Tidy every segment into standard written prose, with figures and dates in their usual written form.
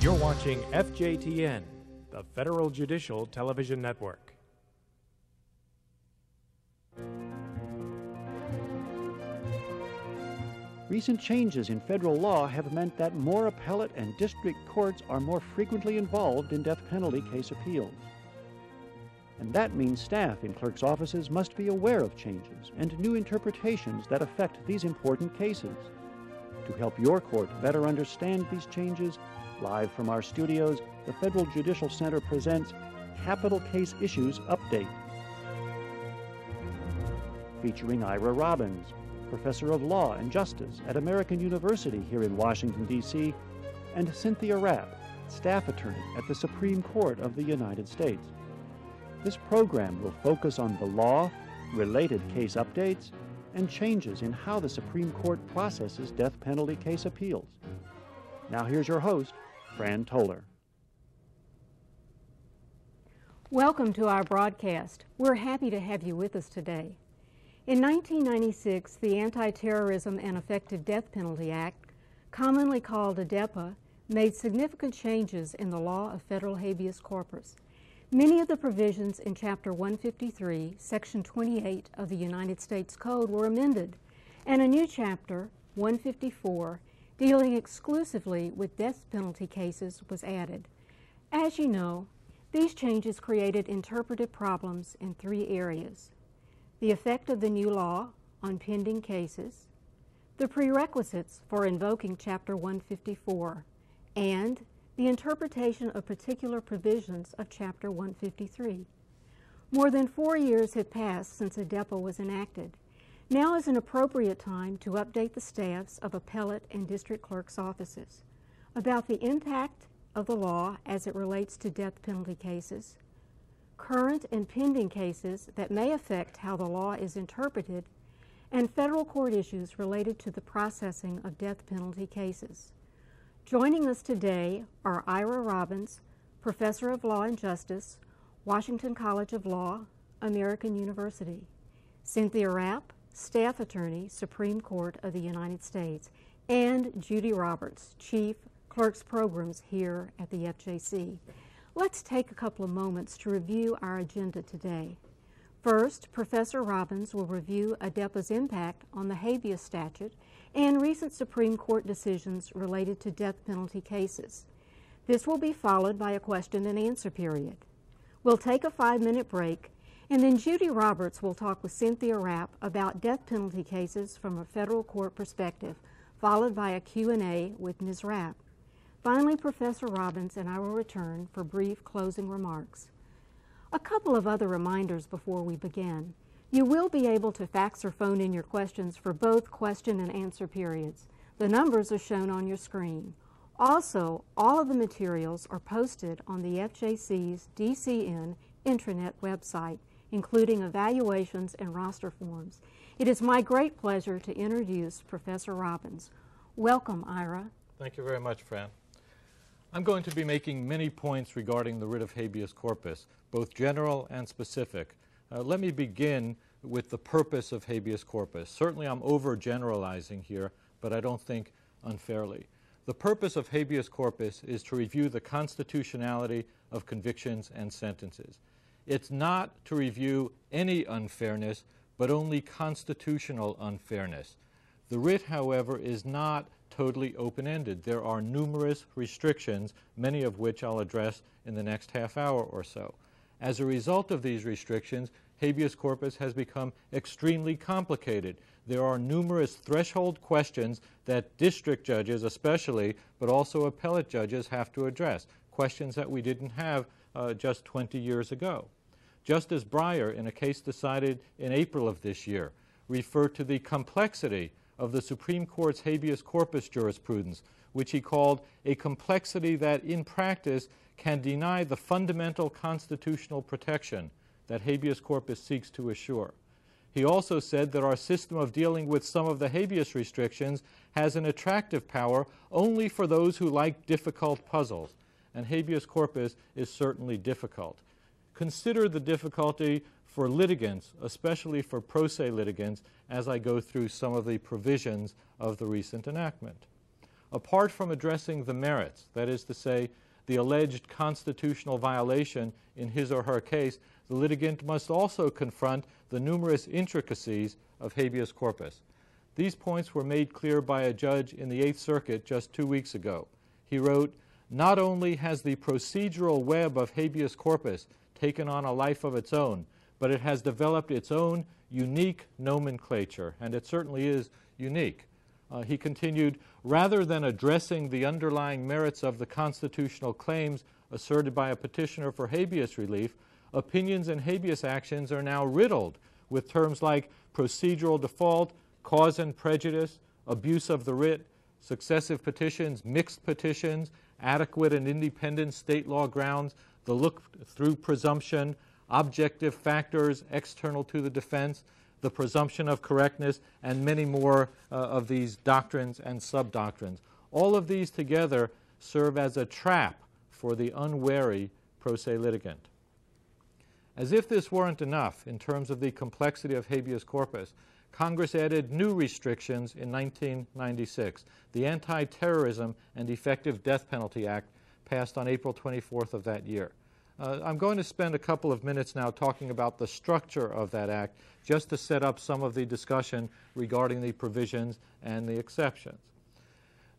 You're watching FJTN, the Federal Judicial Television Network. Recent changes in federal law have meant that more appellate and district courts are more frequently involved in death penalty case appeals. And that means staff in clerks' offices must be aware of changes and new interpretations that affect these important cases. To help your court better understand these changes, live from our studios, the Federal Judicial Center presents Capital Case Issues Update. Featuring Ira Robbins, Professor of Law and Justice at American University here in Washington, D.C., and Cynthia Rapp, Staff Attorney at the Supreme Court of the United States. This program will focus on the law, related case updates, and changes in how the Supreme Court processes death penalty case appeals. Now here's your host, Fran Toller. Welcome to our broadcast. We're happy to have you with us today. In 1996, the Anti-Terrorism and Effective Death Penalty Act, commonly called ADEPA, made significant changes in the law of federal habeas corpus. Many of the provisions in Chapter 153, Section 28 of the United States Code were amended, and a new chapter, 154, dealing exclusively with death penalty cases was added. As you know, these changes created interpretive problems in three areas: the effect of the new law on pending cases, the prerequisites for invoking Chapter 154, and the interpretation of particular provisions of Chapter 153. More than 4 years have passed since ADEPA was enacted. Now is an appropriate time to update the staffs of appellate and district clerks' offices about the impact of the law as it relates to death penalty cases, current and pending cases that may affect how the law is interpreted, and federal court issues related to the processing of death penalty cases. Joining us today are Ira Robbins, Professor of Law and Justice, Washington College of Law, American University; Cynthia Rapp, Staff Attorney, Supreme Court of the United States; and Judy Roberts, Chief Clerks Programs here at the FJC. Let's take a couple of moments to review our agenda today. First, Professor Robbins will review ADEPA's impact on the habeas statute and recent Supreme Court decisions related to death penalty cases. This will be followed by a question and answer period. We'll take a 5-minute break, and then Judy Roberts will talk with Cynthia Rapp about death penalty cases from a federal court perspective, followed by a Q&A with Ms. Rapp. Finally, Professor Robbins and I will return for brief closing remarks. A couple of other reminders before we begin. You will be able to fax or phone in your questions for both question and answer periods. The numbers are shown on your screen. Also, all of the materials are posted on the FJC's DCN intranet website, including evaluations and roster forms. It is my great pleasure to introduce Professor Robbins. Welcome, Ira. Thank you very much, Fran. I'm going to be making many points regarding the writ of habeas corpus, both general and specific. Let me begin with the purpose of habeas corpus. Certainly I'm overgeneralizing here, but I don't think unfairly. The purpose of habeas corpus is to review the constitutionality of convictions and sentences. It's not to review any unfairness, but only constitutional unfairness. The writ, however, is not totally open-ended. There are numerous restrictions, many of which I'll address in the next half hour or so. As a result of these restrictions, habeas corpus has become extremely complicated. There are numerous threshold questions that district judges especially, but also appellate judges have to address, questions that we didn't have just 20 years ago. Justice Breyer, in a case decided in April of this year, referred to the complexity of the Supreme Court's habeas corpus jurisprudence, which he called a complexity that in practice can deny the fundamental constitutional protection that habeas corpus seeks to assure. He also said that our system of dealing with some of the habeas restrictions has an attractive power only for those who like difficult puzzles, and habeas corpus is certainly difficult. Consider the difficulty for litigants, especially for pro se litigants, as I go through some of the provisions of the recent enactment. apart from addressing the merits, that is to say, the alleged constitutional violation in his or her case, the litigant must also confront the numerous intricacies of habeas corpus. These points were made clear by a judge in the Eighth Circuit just 2 weeks ago. He wrote, "Not only has the procedural web of habeas corpus taken on a life of its own, but it has developed its own unique nomenclature," and it certainly is unique. He continued, "Rather than addressing the underlying merits of the constitutional claims asserted by a petitioner for habeas relief, opinions in habeas actions are now riddled with terms like procedural default, cause and prejudice, abuse of the writ, successive petitions, mixed petitions, adequate and independent state law grounds, the look-through presumption, objective factors external to the defense, the presumption of correctness, and many more of these doctrines and sub-doctrines. All of these together serve as a trap for the unwary pro se litigant." As if this weren't enough in terms of the complexity of habeas corpus, Congress added new restrictions in 1996. The Anti-Terrorism and Effective Death Penalty Act passed on April 24th of that year. I'm going to spend a couple of minutes now talking about the structure of that act, just to set up some of the discussion regarding the provisions and the exceptions.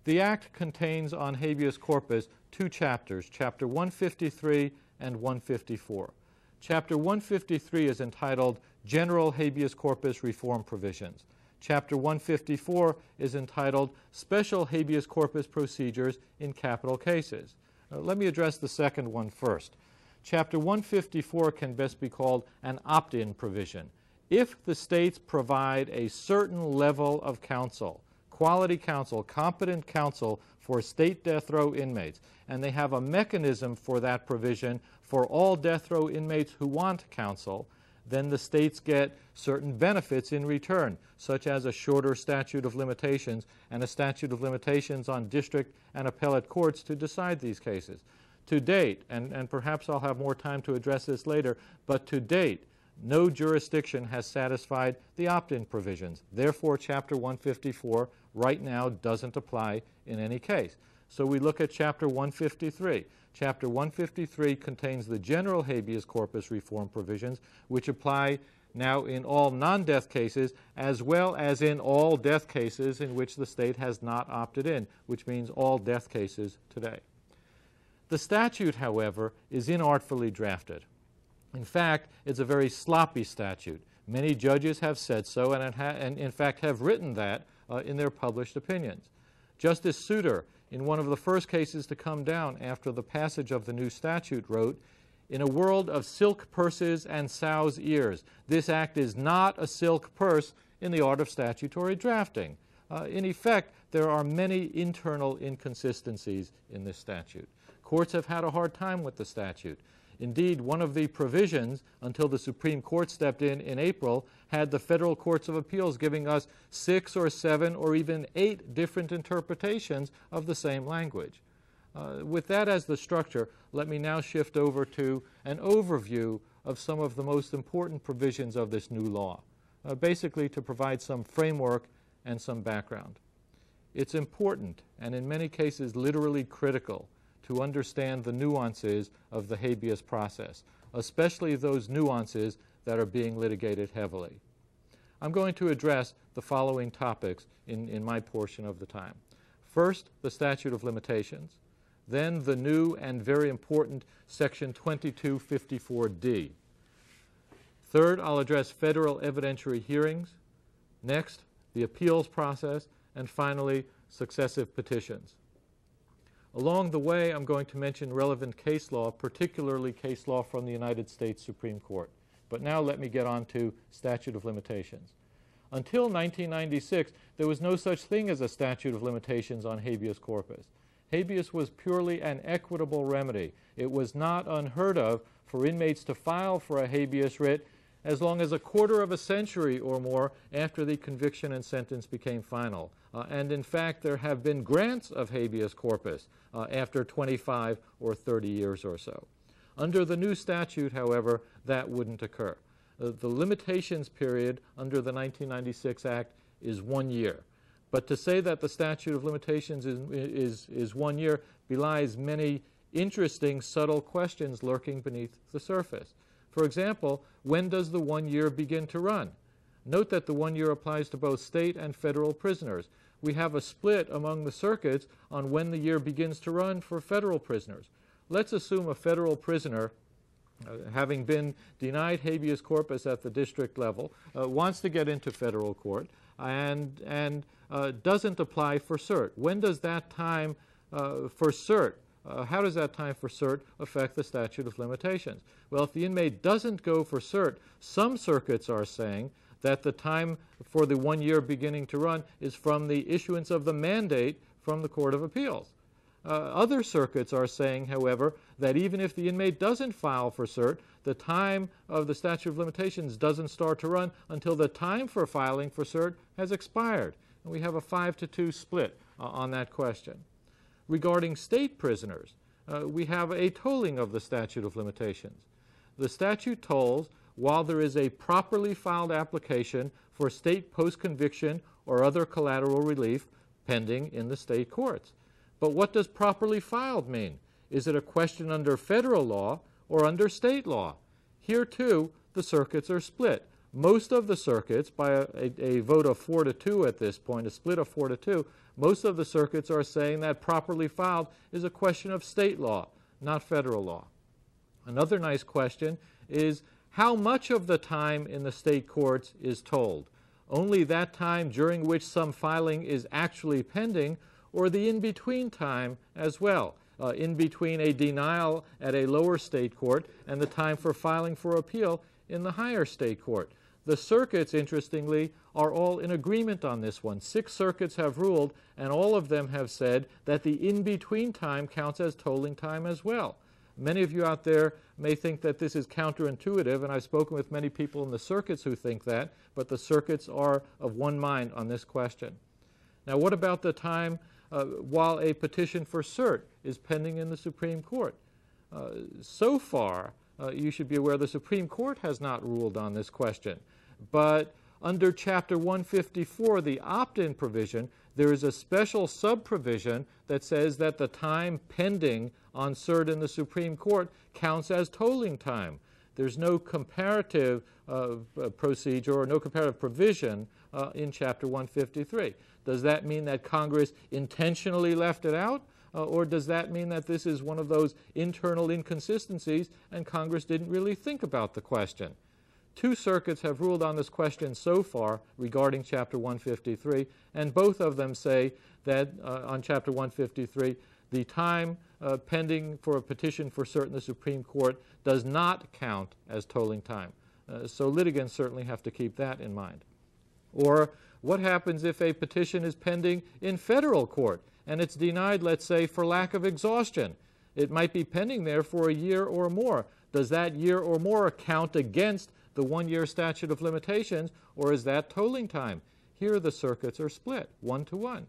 The act contains on habeas corpus 2 chapters, Chapter 153 and 154. Chapter 153 is entitled General Habeas Corpus Reform Provisions. Chapter 154 is entitled Special Habeas Corpus Procedures in Capital Cases. Let me address the second one first. Chapter 154 can best be called an opt-in provision. If the states provide a certain level of counsel, quality counsel, competent counsel for state death row inmates, and they have a mechanism for that provision for all death row inmates who want counsel, then the states get certain benefits in return, such as a shorter statute of limitations and a statute of limitations on district and appellate courts to decide these cases. To date, and perhaps I'll have more time to address this later, but to date, no jurisdiction has satisfied the opt-in provisions. Therefore, Chapter 154 right now doesn't apply in any case. So we look at Chapter 153. Chapter 153 contains the general habeas corpus reform provisions, which apply now in all non-death cases, as well as in all death cases in which the state has not opted in, which means all death cases today. The statute, however, is inartfully drafted. In fact, it's a very sloppy statute. Many judges have said so and in fact have written that in their published opinions. Justice Souter, in one of the first cases to come down after the passage of the new statute, wrote, "In a world of silk purses and sow's ears, this act is not a silk purse in the art of statutory drafting." In effect, there are many internal inconsistencies in this statute. Courts have had a hard time with the statute. Indeed, one of the provisions, until the Supreme Court stepped in April, had the federal courts of appeals giving us 6 or 7 or even 8 different interpretations of the same language. With that as the structure, let me now shift over to an overview of some of the most important provisions of this new law, basically to provide some framework and some background. It's important, and in many cases literally critical, to understand the nuances of the habeas process, especially those nuances that are being litigated heavily. I'm going to address the following topics in my portion of the time. First, the statute of limitations. Then the new and very important Section 2254D. Third, I'll address federal evidentiary hearings. Next, the appeals process. And finally, successive petitions. Along the way, I'm going to mention relevant case law, particularly case law from the United States Supreme Court. But now let me get on to statute of limitations. Until 1996, there was no such thing as a statute of limitations on habeas corpus. Habeas was purely an equitable remedy. It was not unheard of for inmates to file for a habeas writ as long as a quarter of a century or more after the conviction and sentence became final. And in fact, there have been grants of habeas corpus after 25 or 30 years or so. Under the new statute, however, that wouldn't occur. The limitations period under the 1996 Act is 1 year. But to say that the statute of limitations is 1 year belies many interesting, subtle questions lurking beneath the surface. For example, when does the 1 year begin to run? Note that the 1 year applies to both state and federal prisoners. We have a split among the circuits on when the year begins to run for federal prisoners. Let's assume a federal prisoner, having been denied habeas corpus at the district level, wants to get into federal court and doesn't apply for cert. When does that time for cert, how does that time for cert affect the statute of limitations? Well, if the inmate doesn't go for cert, some circuits are saying that the time for the 1 year beginning to run is from the issuance of the mandate from the Court of Appeals. Other circuits are saying, however, that even if the inmate doesn't file for cert, the time of the statute of limitations doesn't start to run until the time for filing for cert has expired. And we have a 5-2 split on that question. Regarding state prisoners, we have a tolling of the statute of limitations. The statute tolls while there is a properly filed application for state post-conviction or other collateral relief pending in the state courts. But what does properly filed mean? Is it a question under federal law or under state law? Here, too, the circuits are split. Most of the circuits, by a vote of 4-2 at this point, a split of 4-2, most of the circuits are saying that properly filed is a question of state law, not federal law. Another nice question is, how much of the time in the state courts is tolled? Only that time during which some filing is actually pending, or the in-between time as well, in between a denial at a lower state court and the time for filing for appeal in the higher state court. The circuits, interestingly, are all in agreement on this one. 6 circuits have ruled, and all of them have said that the in-between time counts as tolling time as well. Many of you out there may think that this is counterintuitive, and I've spoken with many people in the circuits who think that, but the circuits are of one mind on this question. Now, what about the time while a petition for cert is pending in the Supreme Court? So far, you should be aware the Supreme Court has not ruled on this question. But under Chapter 154, the opt-in provision, there is a special sub-provision that says that the time pending on cert in the Supreme Court counts as tolling time. There's no comparative procedure or no comparative provision in Chapter 153. Does that mean that Congress intentionally left it out? Or does that mean that this is one of those internal inconsistencies and Congress didn't really think about the question? 2 circuits have ruled on this question so far regarding Chapter 153, and both of them say that on Chapter 153, the time pending for a petition for cert in the Supreme Court does not count as tolling time. So litigants certainly have to keep that in mind. Or what happens if a petition is pending in federal court and it's denied, let's say, for lack of exhaustion? It might be pending there for a year or more. Does that year or more count against the 1 year statute of limitations, or is that tolling time? Here the circuits are split, 1-1.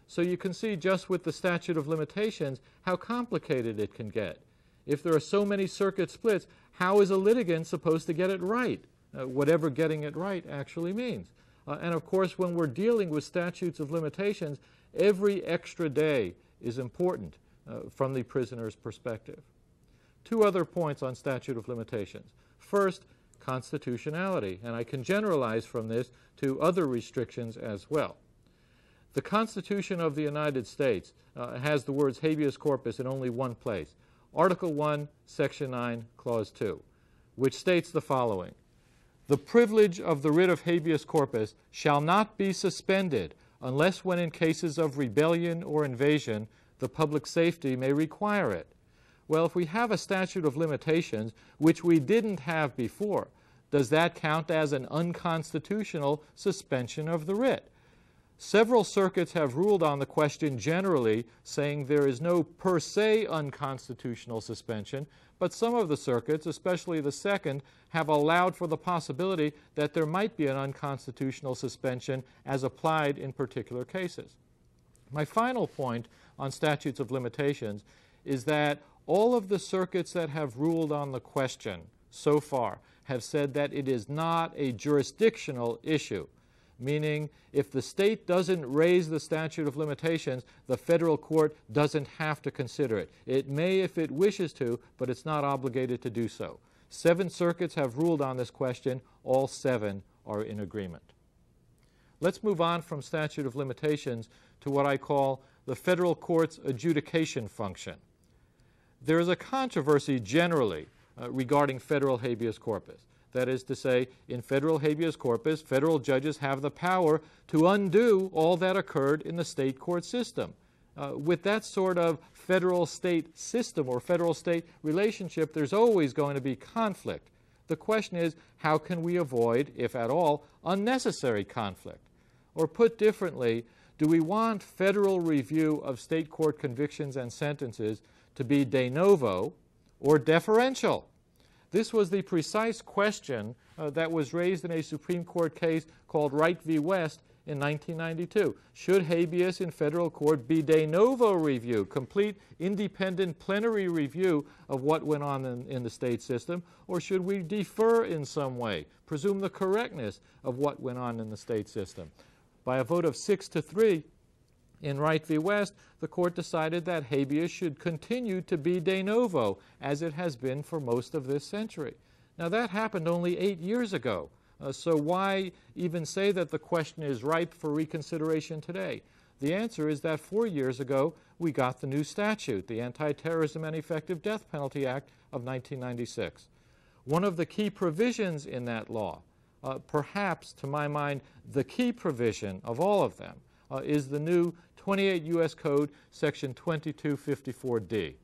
So you can see just with the statute of limitations how complicated it can get. If there are so many circuit splits, how is a litigant supposed to get it right? Whatever getting it right actually means. And of course, when we're dealing with statutes of limitations, every extra day is important from the prisoner's perspective. 2 other points on statute of limitations. First, constitutionality, and I can generalize from this to other restrictions as well. The Constitution of the United States has the words habeas corpus in only one place, Article 1, Section 9, Clause 2, which states the following: the privilege of the writ of habeas corpus shall not be suspended unless when in cases of rebellion or invasion the public safety may require it. Well, if we have a statute of limitations, which we didn't have before, does that count as an unconstitutional suspension of the writ? Several circuits have ruled on the question generally, saying there is no per se unconstitutional suspension, but some of the circuits, especially the second, have allowed for the possibility that there might be an unconstitutional suspension as applied in particular cases. My final point on statutes of limitations is that all of the circuits that have ruled on the question so far have said that it is not a jurisdictional issue. meaning if the state doesn't raise the statute of limitations, the federal court doesn't have to consider it. It may if it wishes to, but it's not obligated to do so. 7 circuits have ruled on this question. All 7 are in agreement. Let's move on from statute of limitations to what I call the federal court's adjudication function. There is a controversy generally regarding federal habeas corpus. That is to say, in federal habeas corpus, federal judges have the power to undo all that occurred in the state court system. With that sort of federal-state system or federal-state relationship, there's always going to be conflict. The question is, how can we avoid, if at all, unnecessary conflict? Or put differently, do we want federal review of state court convictions and sentences to be de novo or deferential? This was the precise question that was raised in a Supreme Court case called Wright v. West in 1992. Should habeas in federal court be de novo review, complete independent plenary review of what went on in the state system, or should we defer in some way, presume the correctness of what went on in the state system? By a vote of 6-3 in Wright v. West, the court decided that habeas should continue to be de novo, as it has been for most of this century. Now, that happened only 8 years ago. So why even say that the question is ripe for reconsideration today? The answer is that 4 years ago, we got the new statute, the Anti-Terrorism and Effective Death Penalty Act of 1996. One of the key provisions in that law, perhaps to my mind the key provision of all of them, is the new 28 U.S. Code section 2254D.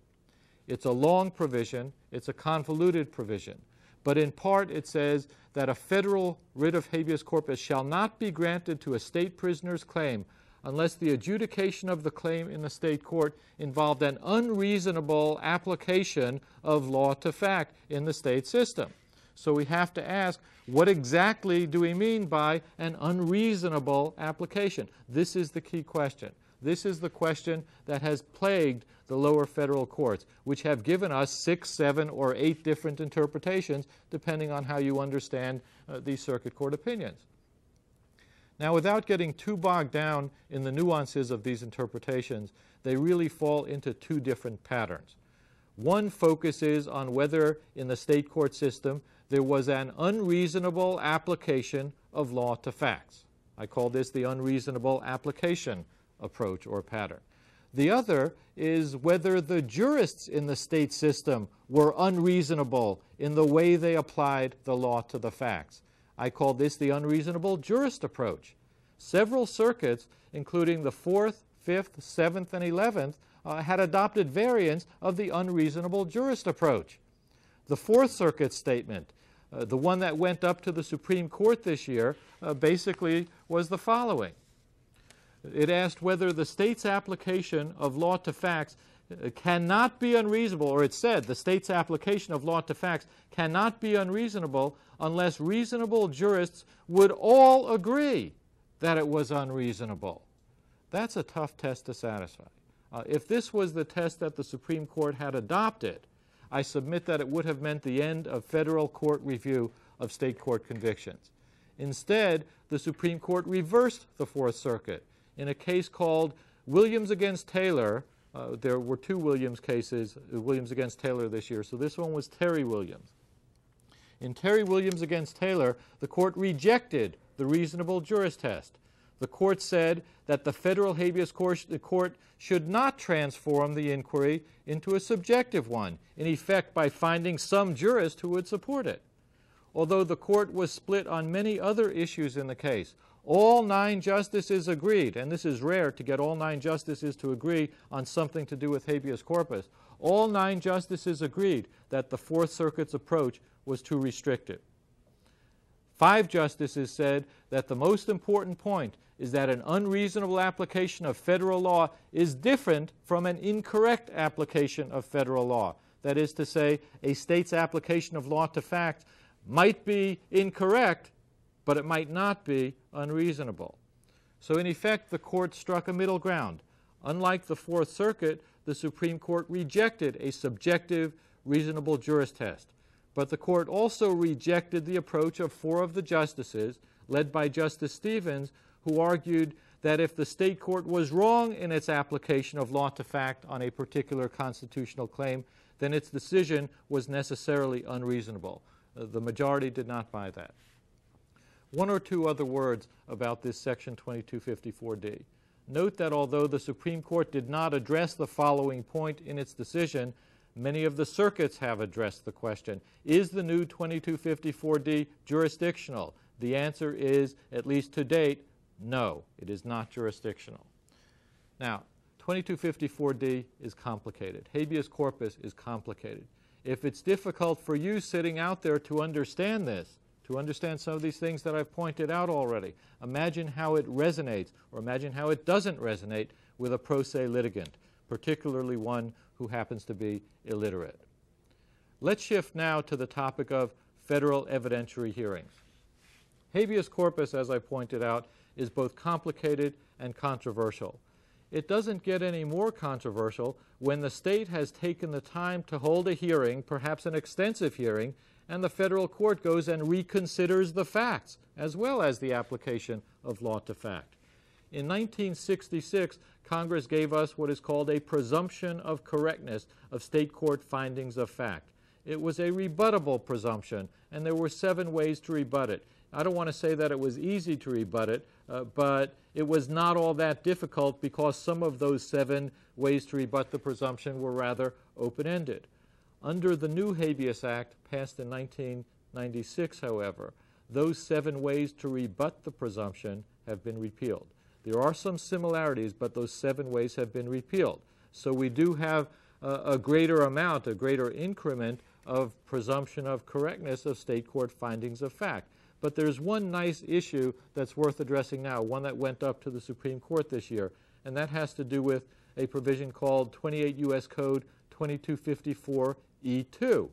It's a long provision, it's a convoluted provision, but in part it says that a federal writ of habeas corpus shall not be granted to a state prisoner's claim unless the adjudication of the claim in the state court involved an unreasonable application of law to fact in the state system. So we have to ask, what exactly do we mean by an unreasonable application? This is the key question. This is the question that has plagued the lower federal courts, which have given us 6, 7, or 8 different interpretations, depending on how you understand these circuit court opinions. Now, without getting too bogged down in the nuances of these interpretations, they really fall into 2 different patterns. One focuses on whether in the state court system there was an unreasonable application of law to facts. I call this the unreasonable application approach or pattern. The other is whether the jurists in the state system were unreasonable in the way they applied the law to the facts. I call this the unreasonable jurist approach. Several circuits, including the 4th, 5th, 7th, and 11th, had adopted variants of the unreasonable jurist approach. The 4th Circuit statement, the one that went up to the Supreme Court this year, basically was the following. It asked whether the state's application of law to facts cannot be unreasonable, or it said the state's application of law to facts cannot be unreasonable unless reasonable jurists would all agree that it was unreasonable. That's a tough test to satisfy. If this was the test that the Supreme Court had adopted, I submit that it would have meant the end of federal court review of state court convictions. Instead, the Supreme Court reversed the 4th Circuit in a case called Williams against Taylor. There were 2 Williams cases, Williams against Taylor this year, so this one was Terry Williams. In Terry Williams against Taylor, the court rejected the reasonable jurist test. The court said that the federal habeas court should not transform the inquiry into a subjective one, in effect by finding some jurist who would support it. Although the court was split on many other issues in the case, all 9 justices agreed, and this is rare to get all 9 justices to agree on something to do with habeas corpus. All 9 justices agreed that the 4th Circuit's approach was too restrictive. 5 justices said that the most important point is that an unreasonable application of federal law is different from an incorrect application of federal law. That is to say, a state's application of law to fact might be incorrect, but it might not be unreasonable. So in effect, the court struck a middle ground. Unlike the 4th Circuit, the Supreme Court rejected a subjective, reasonable jurist test. But the court also rejected the approach of 4 of the justices, led by Justice Stevens, who argued that if the state court was wrong in its application of law to fact on a particular constitutional claim, then its decision was necessarily unreasonable. The majority did not buy that. One or two other words about this Section 2254D. Note that although the Supreme Court did not address the following point in its decision, many of the circuits have addressed the question, is the new 2254D jurisdictional? The answer is, at least to date, no, it is not jurisdictional. Now, 2254D is complicated. Habeas corpus is complicated. If it's difficult for you sitting out there to understand this, to understand some of these things that I've pointed out already, imagine how it resonates, or imagine how it doesn't resonate with a pro se litigant, particularly one who happens to be illiterate. Let's shift now to the topic of federal evidentiary hearings. Habeas corpus, as I pointed out, is both complicated and controversial. It doesn't get any more controversial when the state has taken the time to hold a hearing, perhaps an extensive hearing, and the federal court goes and reconsiders the facts, as well as the application of law to fact. In 1966, Congress gave us what is called a presumption of correctness of state court findings of fact. It was a rebuttable presumption, and there were 7 ways to rebut it. I don't want to say that it was easy to rebut it, but it was not all that difficult because some of those 7 ways to rebut the presumption were rather open-ended. Under the new Habeas Act, passed in 1996, however, those 7 ways to rebut the presumption have been repealed. There are some similarities, but those 7 ways have been repealed. So we do have a greater amount, a greater increment of presumption of correctness of state court findings of fact. But there's one nice issue that's worth addressing now, one that went up to the Supreme Court this year, and that has to do with a provision called 28 U.S. Code 2254E2,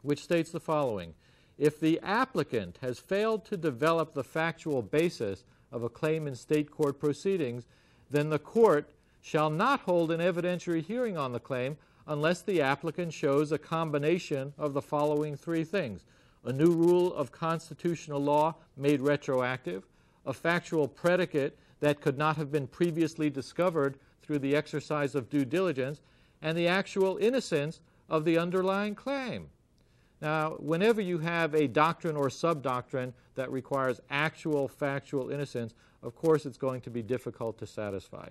which states the following. If the applicant has failed to develop the factual basis of a claim in state court proceedings, then the court shall not hold an evidentiary hearing on the claim unless the applicant shows a combination of the following 3 things. A new rule of constitutional law made retroactive, a factual predicate that could not have been previously discovered through the exercise of due diligence, and the actual innocence of the underlying claim. Now, whenever you have a doctrine or sub-doctrine that requires actual factual innocence, of course it's going to be difficult to satisfy.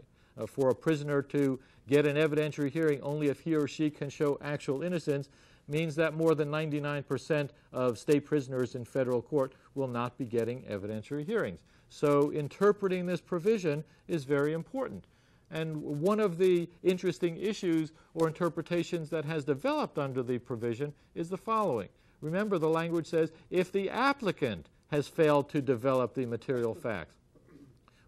For a prisoner to get an evidentiary hearing only if he or she can show actual innocence means that more than 99% of state prisoners in federal court will not be getting evidentiary hearings. So interpreting this provision is very important. And one of the interesting issues or interpretations that has developed under the provision is the following. Remember, the language says, if the applicant has failed to develop the material facts.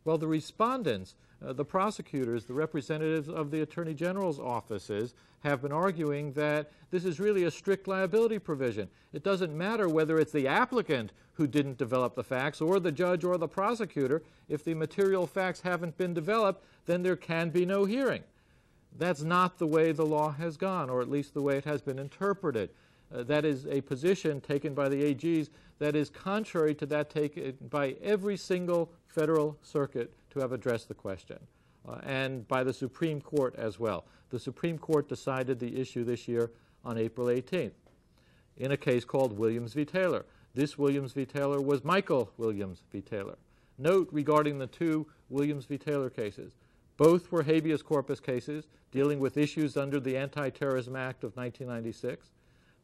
Well, the respondents, the prosecutors, the representatives of the Attorney General's offices have been arguing that this is really a strict liability provision. It doesn't matter whether it's the applicant who didn't develop the facts or the judge or the prosecutor. If the material facts haven't been developed, then there can be no hearing. That's not the way the law has gone, or at least the way it has been interpreted. That is a position taken by the AGs that is contrary to that taken by every single federal circuit to have addressed the question, and by the Supreme Court as well. The Supreme Court decided the issue this year on April 18th in a case called Williams v. Taylor. This Williams v. Taylor was Michael Williams v. Taylor. Note regarding the 2 Williams v. Taylor cases, both were habeas corpus cases dealing with issues under the Anti-Terrorism Act of 1996.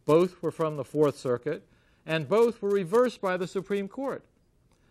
Both were from the 4th Circuit, and both were reversed by the Supreme Court.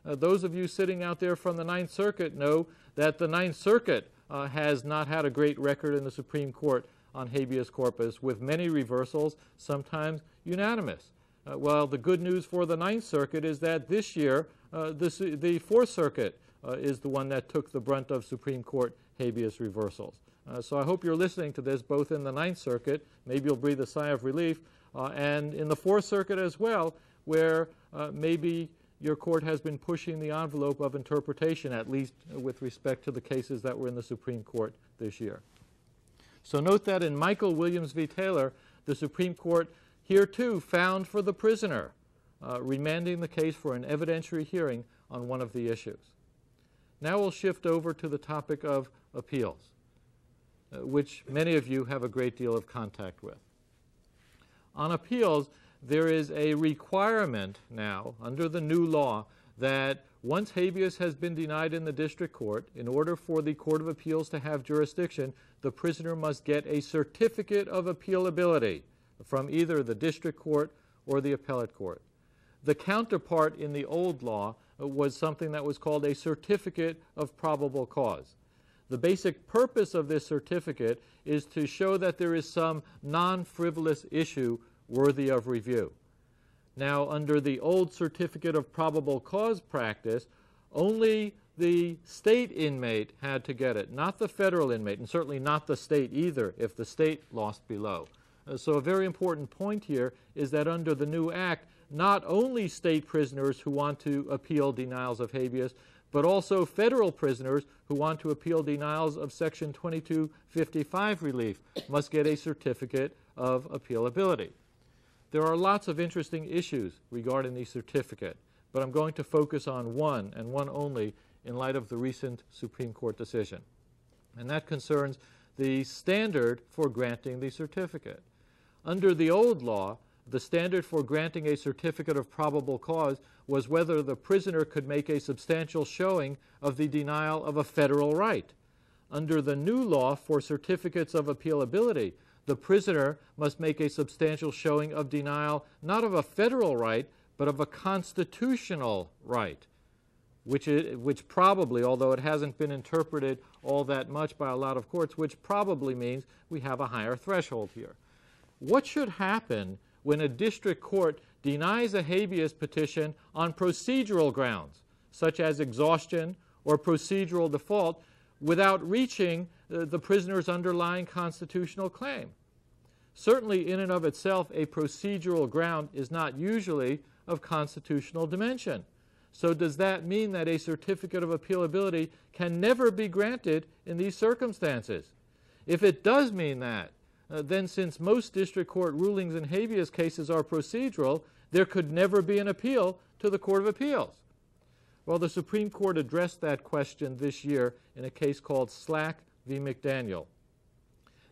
Those of you sitting out there from the 9th Circuit know that the 9th Circuit has not had a great record in the Supreme Court on habeas corpus, with many reversals, sometimes unanimous. Well, the good news for the 9th Circuit is that this year the 4th Circuit is the one that took the brunt of Supreme Court habeas reversals. So I hope you're listening to this both in the 9th Circuit, maybe you'll breathe a sigh of relief, and in the 4th Circuit as well, where maybe your court has been pushing the envelope of interpretation, at least with respect to the cases that were in the Supreme Court this year. So note that in Michael Williams v. Taylor, the Supreme Court here too found for the prisoner, remanding the case for an evidentiary hearing on one of the issues. Now we'll shift over to the topic of appeals, which many of you have a great deal of contact with. On appeals, there is a requirement now under the new law that once habeas has been denied in the district court, in order for the Court of Appeals to have jurisdiction, the prisoner must get a certificate of appealability from either the district court or the appellate court. The counterpart in the old law was something that was called a certificate of probable cause. The basic purpose of this certificate is to show that there is some non-frivolous issue worthy of review. Now, under the old certificate of probable cause practice, only the state inmate had to get it, not the federal inmate, and certainly not the state either if the state lost below. So a very important point here is that under the new act, not only state prisoners who want to appeal denials of habeas, but also federal prisoners who want to appeal denials of Section 2255 relief must get a certificate of appealability. There are lots of interesting issues regarding the certificate, but I'm going to focus on one, and one only, in light of the recent Supreme Court decision. And that concerns the standard for granting the certificate. Under the old law, the standard for granting a certificate of probable cause was whether the prisoner could make a substantial showing of the denial of a federal right. Under the new law for certificates of appealability, the prisoner must make a substantial showing of denial not of a federal right, but of a constitutional right, which probably, although it hasn't been interpreted all that much by a lot of courts, which probably means we have a higher threshold here. What should happen when a district court denies a habeas petition on procedural grounds, such as exhaustion or procedural default, without reaching the prisoner's underlying constitutional claim? Certainly, in and of itself, a procedural ground is not usually of constitutional dimension. So does that mean that a certificate of appealability can never be granted in these circumstances? If it does mean that, then since most district court rulings in habeas cases are procedural, there could never be an appeal to the Court of Appeals. Well, the Supreme Court addressed that question this year in a case called Slack v. McDaniel.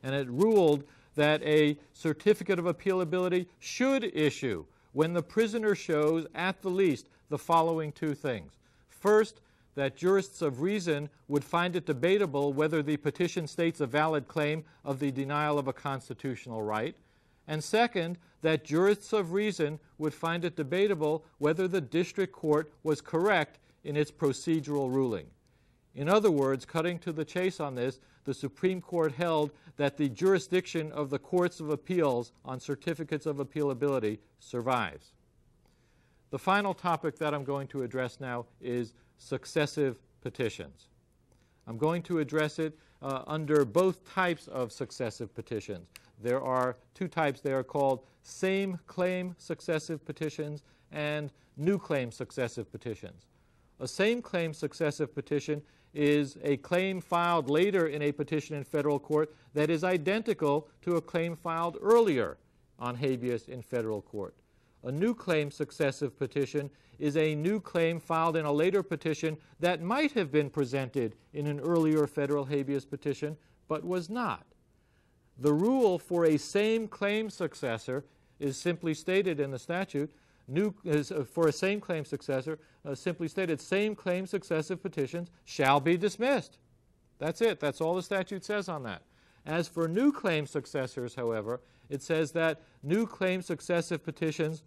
And it ruled that a certificate of appealability should issue when the prisoner shows, at the least, the following two things. First, that jurists of reason would find it debatable whether the petition states a valid claim of the denial of a constitutional right. And second, that jurists of reason would find it debatable whether the district court was correct in its procedural ruling. In other words, cutting to the chase on this, the Supreme Court held that the jurisdiction of the courts of appeals on certificates of appealability survives. The final topic that I'm going to address now is successive petitions. I'm going to address it under both types of successive petitions. There are two types. They are called same claim successive petitions and new claim successive petitions. A same claim successive petition is a claim filed later in a petition in federal court that is identical to a claim filed earlier on habeas in federal court. A new claim successive petition is a new claim filed in a later petition that might have been presented in an earlier federal habeas petition, but was not. The rule for a same claim successor is simply stated in the statute. For a same claim successor, simply stated, same claim successive petitions shall be dismissed. That's it. That's all the statute says on that. As for new claim successors, however, it says that new claim successive petitions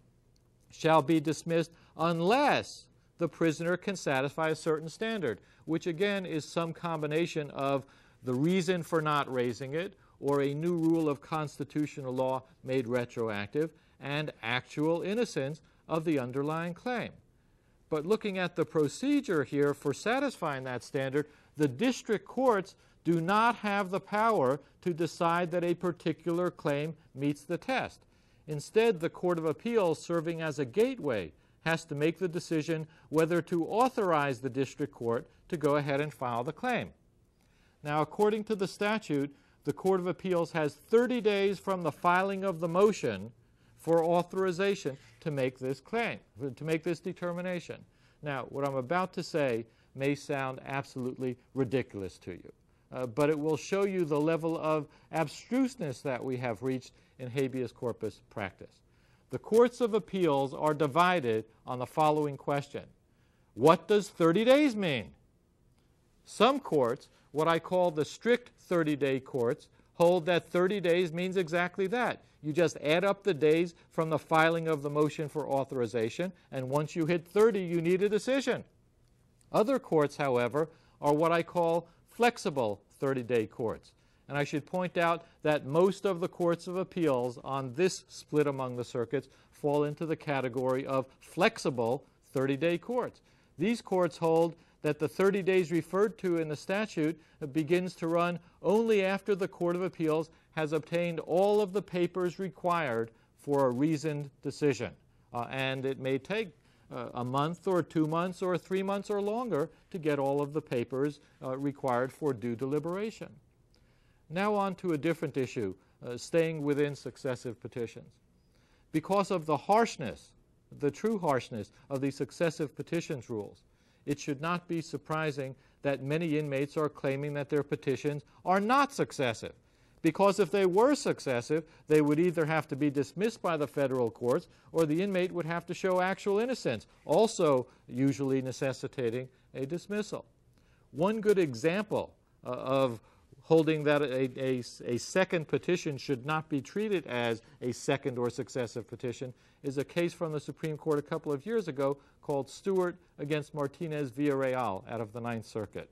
shall be dismissed unless the prisoner can satisfy a certain standard, which again is some combination of the reason for not raising it, or a new rule of constitutional law made retroactive, and actual innocence of the underlying claim. But looking at the procedure here for satisfying that standard, the district courts do not have the power to decide that a particular claim meets the test. Instead, the Court of Appeals, serving as a gateway, has to make the decision whether to authorize the district court to go ahead and file the claim. Now, according to the statute, the Court of Appeals has 30 days from the filing of the motion for authorization to make this claim, to make this determination. Now, what I'm about to say may sound absolutely ridiculous to you, but it will show you the level of abstruseness that we have reached in habeas corpus practice. The courts of appeals are divided on the following question: what does 30 days mean? Some courts, what I call the strict 30-day courts, hold that 30 days means exactly that. You just add up the days from the filing of the motion for authorization, and once you hit 30, you need a decision. Other courts, however, are what I call flexible 30-day courts. And I should point out that most of the courts of appeals on this split among the circuits fall into the category of flexible 30-day courts. These courts hold that the 30 days referred to in the statute begins to run only after the Court of Appeals has obtained all of the papers required for a reasoned decision. And it may take a month or 2 months or 3 months or longer to get all of the papers required for due deliberation. Now on to a different issue, staying within successive petitions. Because of the harshness, the true harshness of the successive petitions rules, it should not be surprising that many inmates are claiming that their petitions are not successive. Because if they were successive, they would either have to be dismissed by the federal courts or the inmate would have to show actual innocence, also usually necessitating a dismissal. One good example of holding that a second petition should not be treated as a second or successive petition is a case from the Supreme Court a couple of years ago called Stewart against Martinez-Villarreal out of the Ninth Circuit.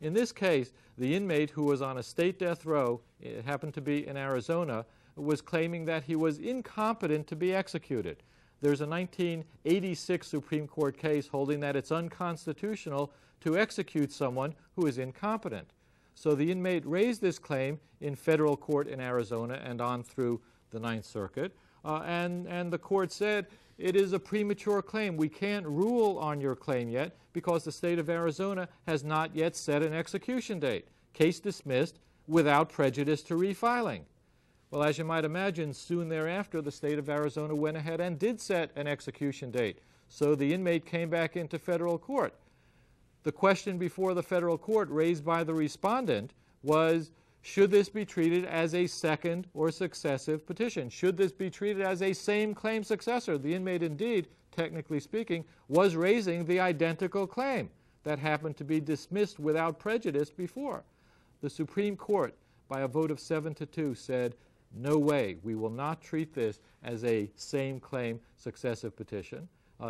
In this case, the inmate who was on a state death row, it happened to be in Arizona, was claiming that he was incompetent to be executed. There's a 1986 Supreme Court case holding that it's unconstitutional to execute someone who is incompetent. So the inmate raised this claim in federal court in Arizona and on through the Ninth Circuit. And the court said, it is a premature claim. We can't rule on your claim yet because the state of Arizona has not yet set an execution date. Case dismissed without prejudice to refiling. Well, as you might imagine, soon thereafter, the state of Arizona went ahead and did set an execution date. So the inmate came back into federal court. The question before the federal court raised by the respondent was, should this be treated as a second or successive petition? Should this be treated as a same claim successor? The inmate indeed, technically speaking, was raising the identical claim that happened to be dismissed without prejudice before. The Supreme Court, by a vote of 7-2, said, no way, we will not treat this as a same claim successive petition.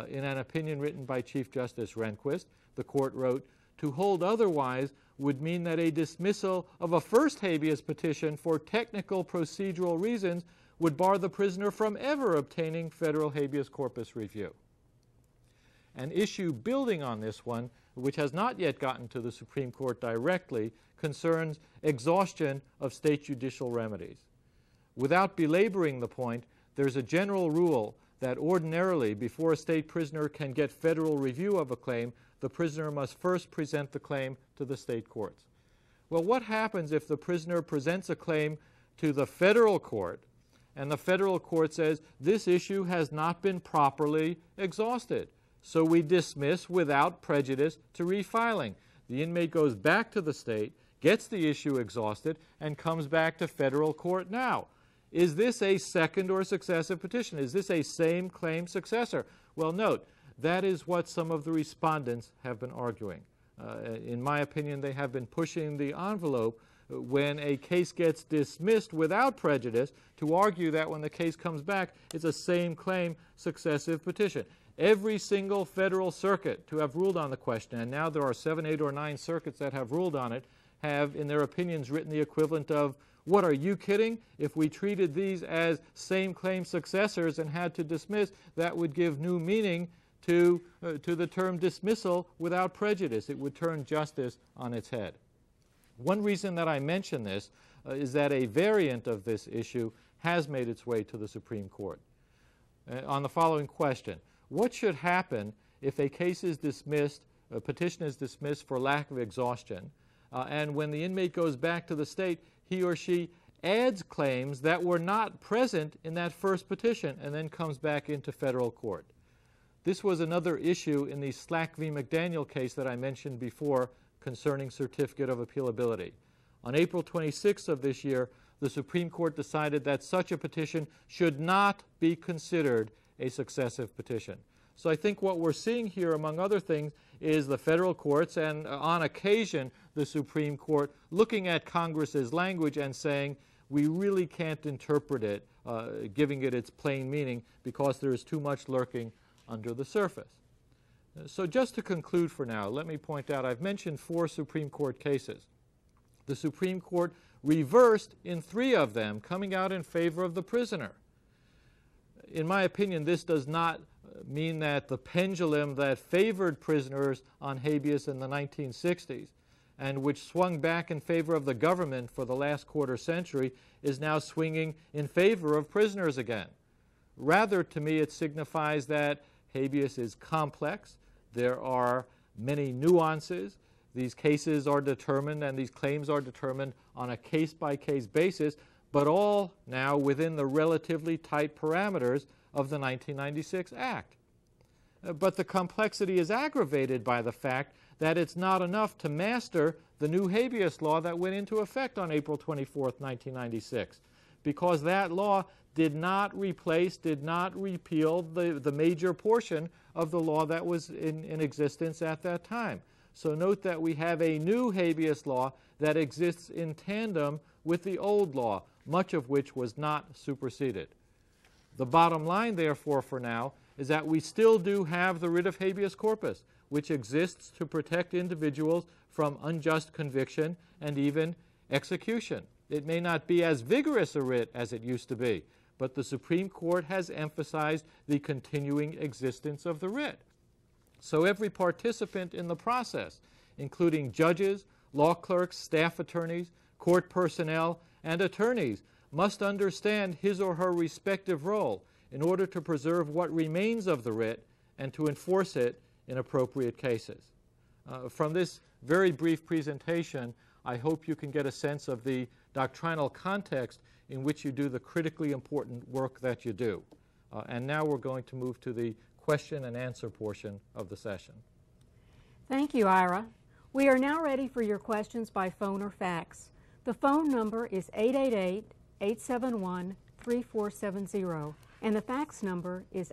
In an opinion written by Chief Justice Rehnquist, the court wrote, to hold otherwise would mean that a dismissal of a first habeas petition for technical procedural reasons would bar the prisoner from ever obtaining federal habeas corpus review. An issue building on this one, which has not yet gotten to the Supreme Court directly, concerns exhaustion of state judicial remedies. Without belaboring the point, there's a general rule that ordinarily, before a state prisoner can get federal review of a claim, the prisoner must first present the claim to the state courts. Well, what happens if the prisoner presents a claim to the federal court and the federal court says this issue has not been properly exhausted, so we dismiss without prejudice to refiling? The inmate goes back to the state, gets the issue exhausted, and comes back to federal court now. Is this a second or successive petition? Is this a same claim successor? Well, note, that is what some of the respondents have been arguing. In my opinion, they have been pushing the envelope when a case gets dismissed without prejudice to argue that when the case comes back, it's a same claim successive petition. Every single federal circuit to have ruled on the question, and now there are 7, 8, or 9 circuits that have ruled on it, have in their opinions written the equivalent of, what, are you kidding? If we treated these as same claim successors and had to dismiss, that would give new meaning to the term dismissal without prejudice. It would turn justice on its head. One reason that I mention this is that a variant of this issue has made its way to the Supreme Court. On the following question, what should happen if a case is dismissed, a petition is dismissed for lack of exhaustion, and when the inmate goes back to the state, he or she adds claims that were not present in that first petition and then comes back into federal court? This was another issue in the Slack v. McDaniel case that I mentioned before concerning certificate of appealability. On April 26th of this year, the Supreme Court decided that such a petition should not be considered a successive petition. So I think what we're seeing here, among other things, is the federal courts and, on occasion, the Supreme Court looking at Congress's language and saying, we really can't interpret it, giving it its plain meaning, because there is too much lurking under the surface. So just to conclude for now, let me point out, I've mentioned 4 Supreme Court cases. The Supreme Court reversed in 3 of them, coming out in favor of the prisoner. In my opinion, this does not mean that the pendulum that favored prisoners on habeas in the 1960s and which swung back in favor of the government for the last quarter century is now swinging in favor of prisoners again. Rather, to me, it signifies that habeas is complex. There are many nuances. These cases are determined and these claims are determined on a case-by-case basis, but all now within the relatively tight parameters of the 1996 Act. But the complexity is aggravated by the fact that it's not enough to master the new habeas law that went into effect on April 24th, 1996, because that law did not replace, did not repeal the major portion of the law that was in existence at that time. So note that we have a new habeas law that exists in tandem with the old law, much of which was not superseded. The bottom line, therefore, for now, is that we still do have the writ of habeas corpus, which exists to protect individuals from unjust conviction and even execution. It may not be as vigorous a writ as it used to be, but the Supreme Court has emphasized the continuing existence of the writ. So every participant in the process, including judges, law clerks, staff attorneys, court personnel, and attorneys, must understand his or her respective role in order to preserve what remains of the writ and to enforce it in appropriate cases. From this very brief presentation, I hope you can get a sense of the doctrinal context in which you do the critically important work that you do. And now we're going to move to the question and answer portion of the session. Thank you, Ira. We are now ready for your questions by phone or fax. The phone number is 888-871-3470, and the fax number is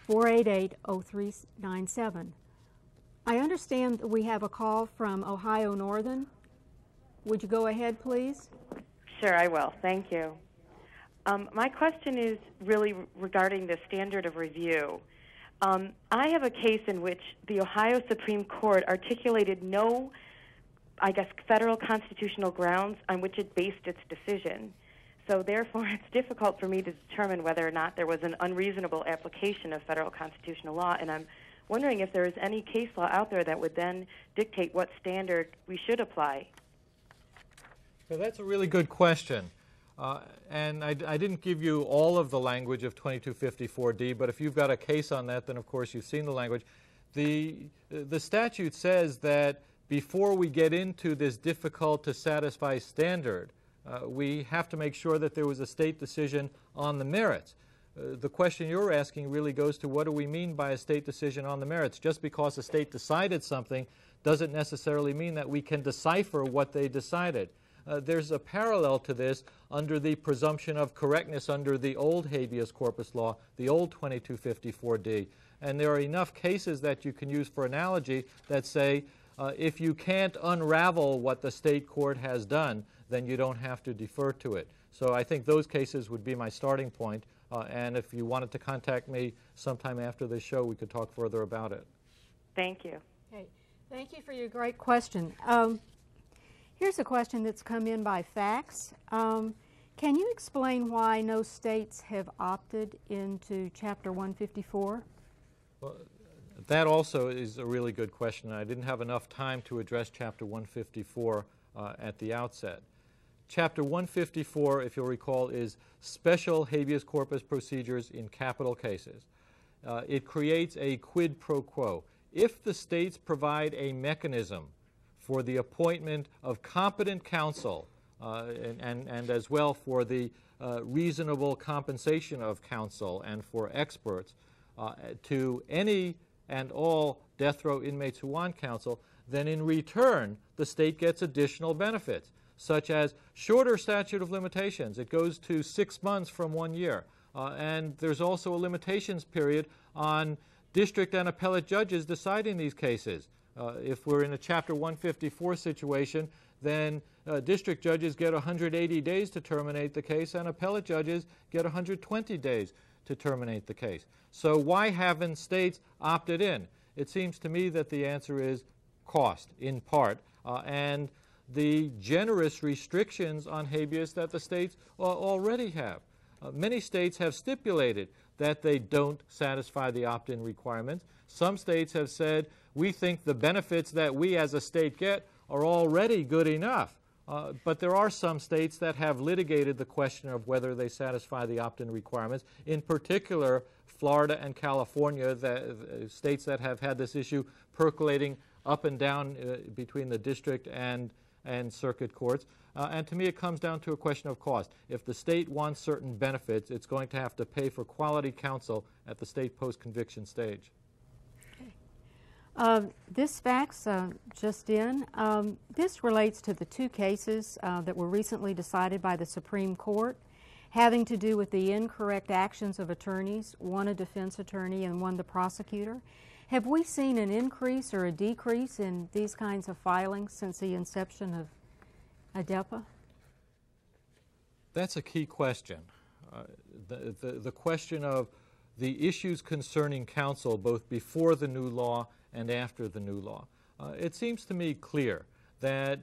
800-488-0397. I understand that we have a call from Ohio Northern. Would you go ahead, please? Sure, I will. Thank you. My question is really regarding the standard of review. I have a case in which the Ohio Supreme Court articulated no, federal constitutional grounds on which it based its decision. So therefore, it's difficult for me to determine whether or not there was an unreasonable application of federal constitutional law, and I'm wondering if there is any case law out there that would then dictate what standard we should apply. So that's a really good question. And I didn't give you all of the language of 2254D, but if you've got a case on that, then of course you've seen the language. The statute says that before we get into this difficult to satisfy standard, we have to make sure that there was a state decision on the merits. The question you're asking really goes to what do we mean by a state decision on the merits? Just because a state decided something doesn't necessarily mean that we can decipher what they decided. There's a parallel to this under the presumption of correctness under the old habeas corpus law, the old 2254D. And there are enough cases that you can use for analogy that say if you can't unravel what the state court has done, then you don't have to defer to it. So I think those cases would be my starting point. And if you wanted to contact me sometime after this show, we could talk further about it. Thank you. Okay. Thank you for your great question. Here's a question that's come in by fax. Can you explain why no states have opted into Chapter 154? Well, that also is a really good question. I didn't have enough time to address Chapter 154 at the outset. Chapter 154, if you'll recall, is special habeas corpus procedures in capital cases. It creates a quid pro quo. If the states provide a mechanism for the appointment of competent counsel and as well for the reasonable compensation of counsel and for experts, to any and all death row inmates who want counsel, then in return the state gets additional benefits, such as shorter statute of limitations. It goes to 6 months from 1 year. And there's also a limitations period on district and appellate judges deciding these cases. If we're in a Chapter 154 situation, then district judges get 180 days to terminate the case, and appellate judges get 120 days to terminate the case. So why haven't states opted in? It seems to me that the answer is cost, in part, and the generous restrictions on habeas that the states already have. Many states have stipulated that they don't satisfy the opt-in requirements. Some states have said, we think the benefits that we as a state get are already good enough. But there are some states that have litigated the question of whether they satisfy the opt-in requirements. In particular, Florida and California, states that have had this issue percolating up and down between the district and circuit courts. And to me, it comes down to a question of cost. If the state wants certain benefits, it's going to have to pay for quality counsel at the state post-conviction stage. This fax just in. This relates to the two cases that were recently decided by the Supreme Court, having to do with the incorrect actions of attorneys, one a defense attorney and one the prosecutor. Have we seen an increase or a decrease in these kinds of filings since the inception of ADEPA? That's a key question. The question of the issues concerning counsel both before the new law and after the new law. It seems to me clear that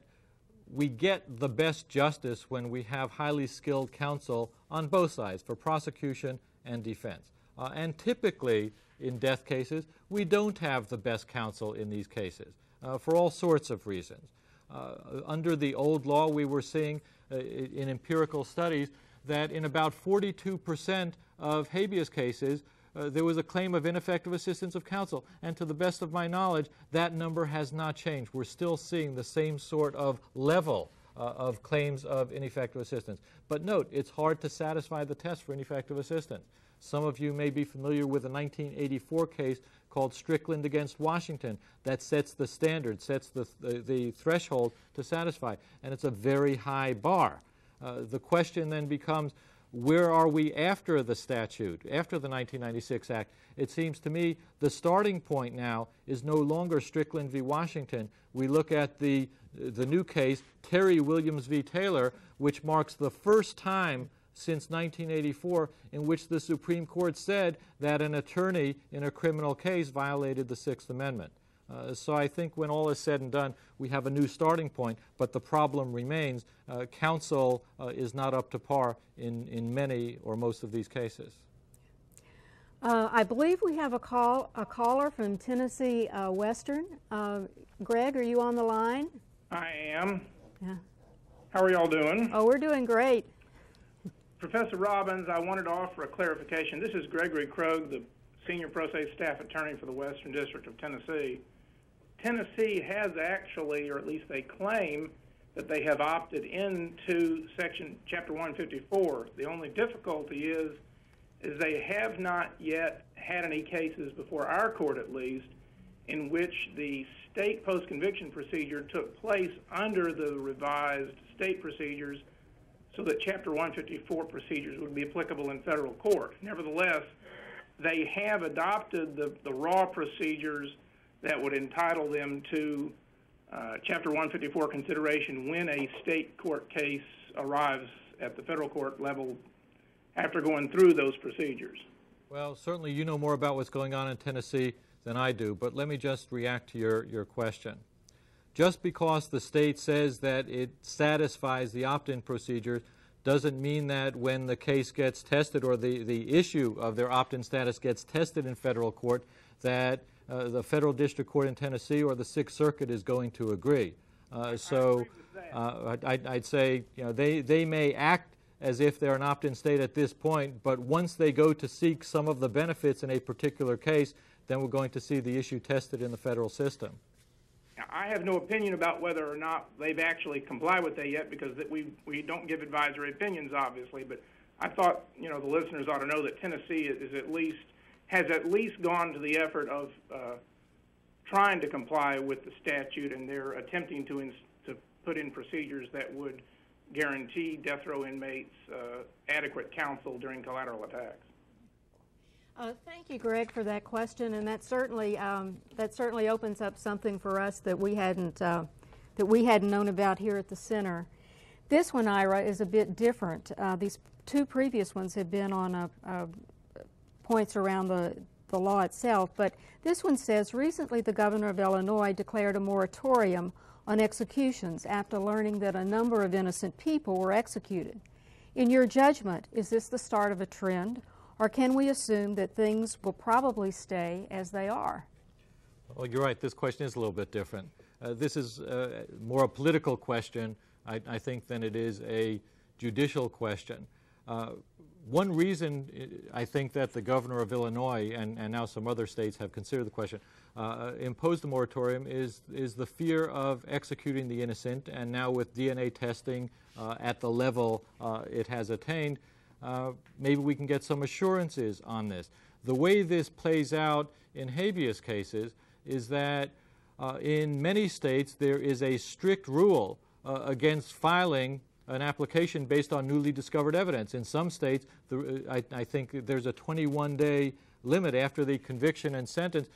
we get the best justice when we have highly skilled counsel on both sides, for prosecution and defense. And typically, in death cases, we don't have the best counsel in these cases for all sorts of reasons. Under the old law, we were seeing in empirical studies that in about 42% of habeas cases, there was a claim of ineffective assistance of counsel. And to the best of my knowledge, that number has not changed. We're still seeing the same sort of level of claims of ineffective assistance. But note, it's hard to satisfy the test for ineffective assistance. Some of you may be familiar with a 1984 case called Strickland against Washington that sets the standard, sets the threshold to satisfy. And it's a very high bar. The question then becomes, where are we after the statute, after the 1996 Act? It seems to me the starting point now is no longer Strickland v. Washington. We look at the new case, Terry Williams v. Taylor, which marks the first time since 1984 in which the Supreme Court said that an attorney in a criminal case violated the Sixth Amendment. So I think when all is said and done, we have a new starting point, but the problem remains. Counsel is not up to par in many or most of these cases. I believe we have a caller from Tennessee Western. Greg, are you on the line? I am. Yeah. How are y'all doing? Oh, we're doing great. Professor Robbins, I wanted to offer a clarification. This is Gregory Krogh, the Senior Pro Se Staff Attorney for the Western District of Tennessee. Tennessee has actually, or at least they claim, that they have opted into Chapter 154. The only difficulty is they have not yet had any cases before our court, at least, in which the state post-conviction procedure took place under the revised state procedures so that Chapter 154 procedures would be applicable in federal court. Nevertheless, they have adopted the raw procedures that would entitle them to Chapter 154 consideration when a state court case arrives at the federal court level after going through those procedures. Well, certainly you know more about what's going on in Tennessee than I do, but let me just react to your question. Just because the state says that it satisfies the opt-in procedure doesn't mean that when the case gets tested or the issue of their opt-in status gets tested in federal court that the federal district court in Tennessee or the Sixth Circuit is going to agree. I'd say they may act as if they're an opt-in state at this point, but once they go to seek some of the benefits in a particular case, then we're going to see the issue tested in the federal system. I have no opinion about whether or not they've actually complied with that yet, because we don't give advisory opinions, obviously. But I thought the listeners ought to know that Tennessee is at least has at least gone to the effort of trying to comply with the statute, and they're attempting to put in procedures that would guarantee death row inmates adequate counsel during collateral attacks. Thank you, Greg, for that question, and that certainly opens up something for us that we hadn't known about here at the center. This one, Ira, is a bit different. These two previous ones have been on points around the law itself, but this one says, recently the governor of Illinois declared a moratorium on executions after learning that a number of innocent people were executed. In your judgment, is this the start of a trend, or can we assume that things will probably stay as they are? Well, you're right. This question is a little bit different. This is more a political question, I think, than it is a judicial question. One reason I think that the governor of Illinois and now some other states have considered the question, imposed a moratorium is the fear of executing the innocent, and now with DNA testing at the level it has attained, maybe we can get some assurances on this. The way this plays out in habeas cases is that in many states there is a strict rule against filing an application based on newly discovered evidence. In some states, I think there's a 21-day limit after the conviction and sentence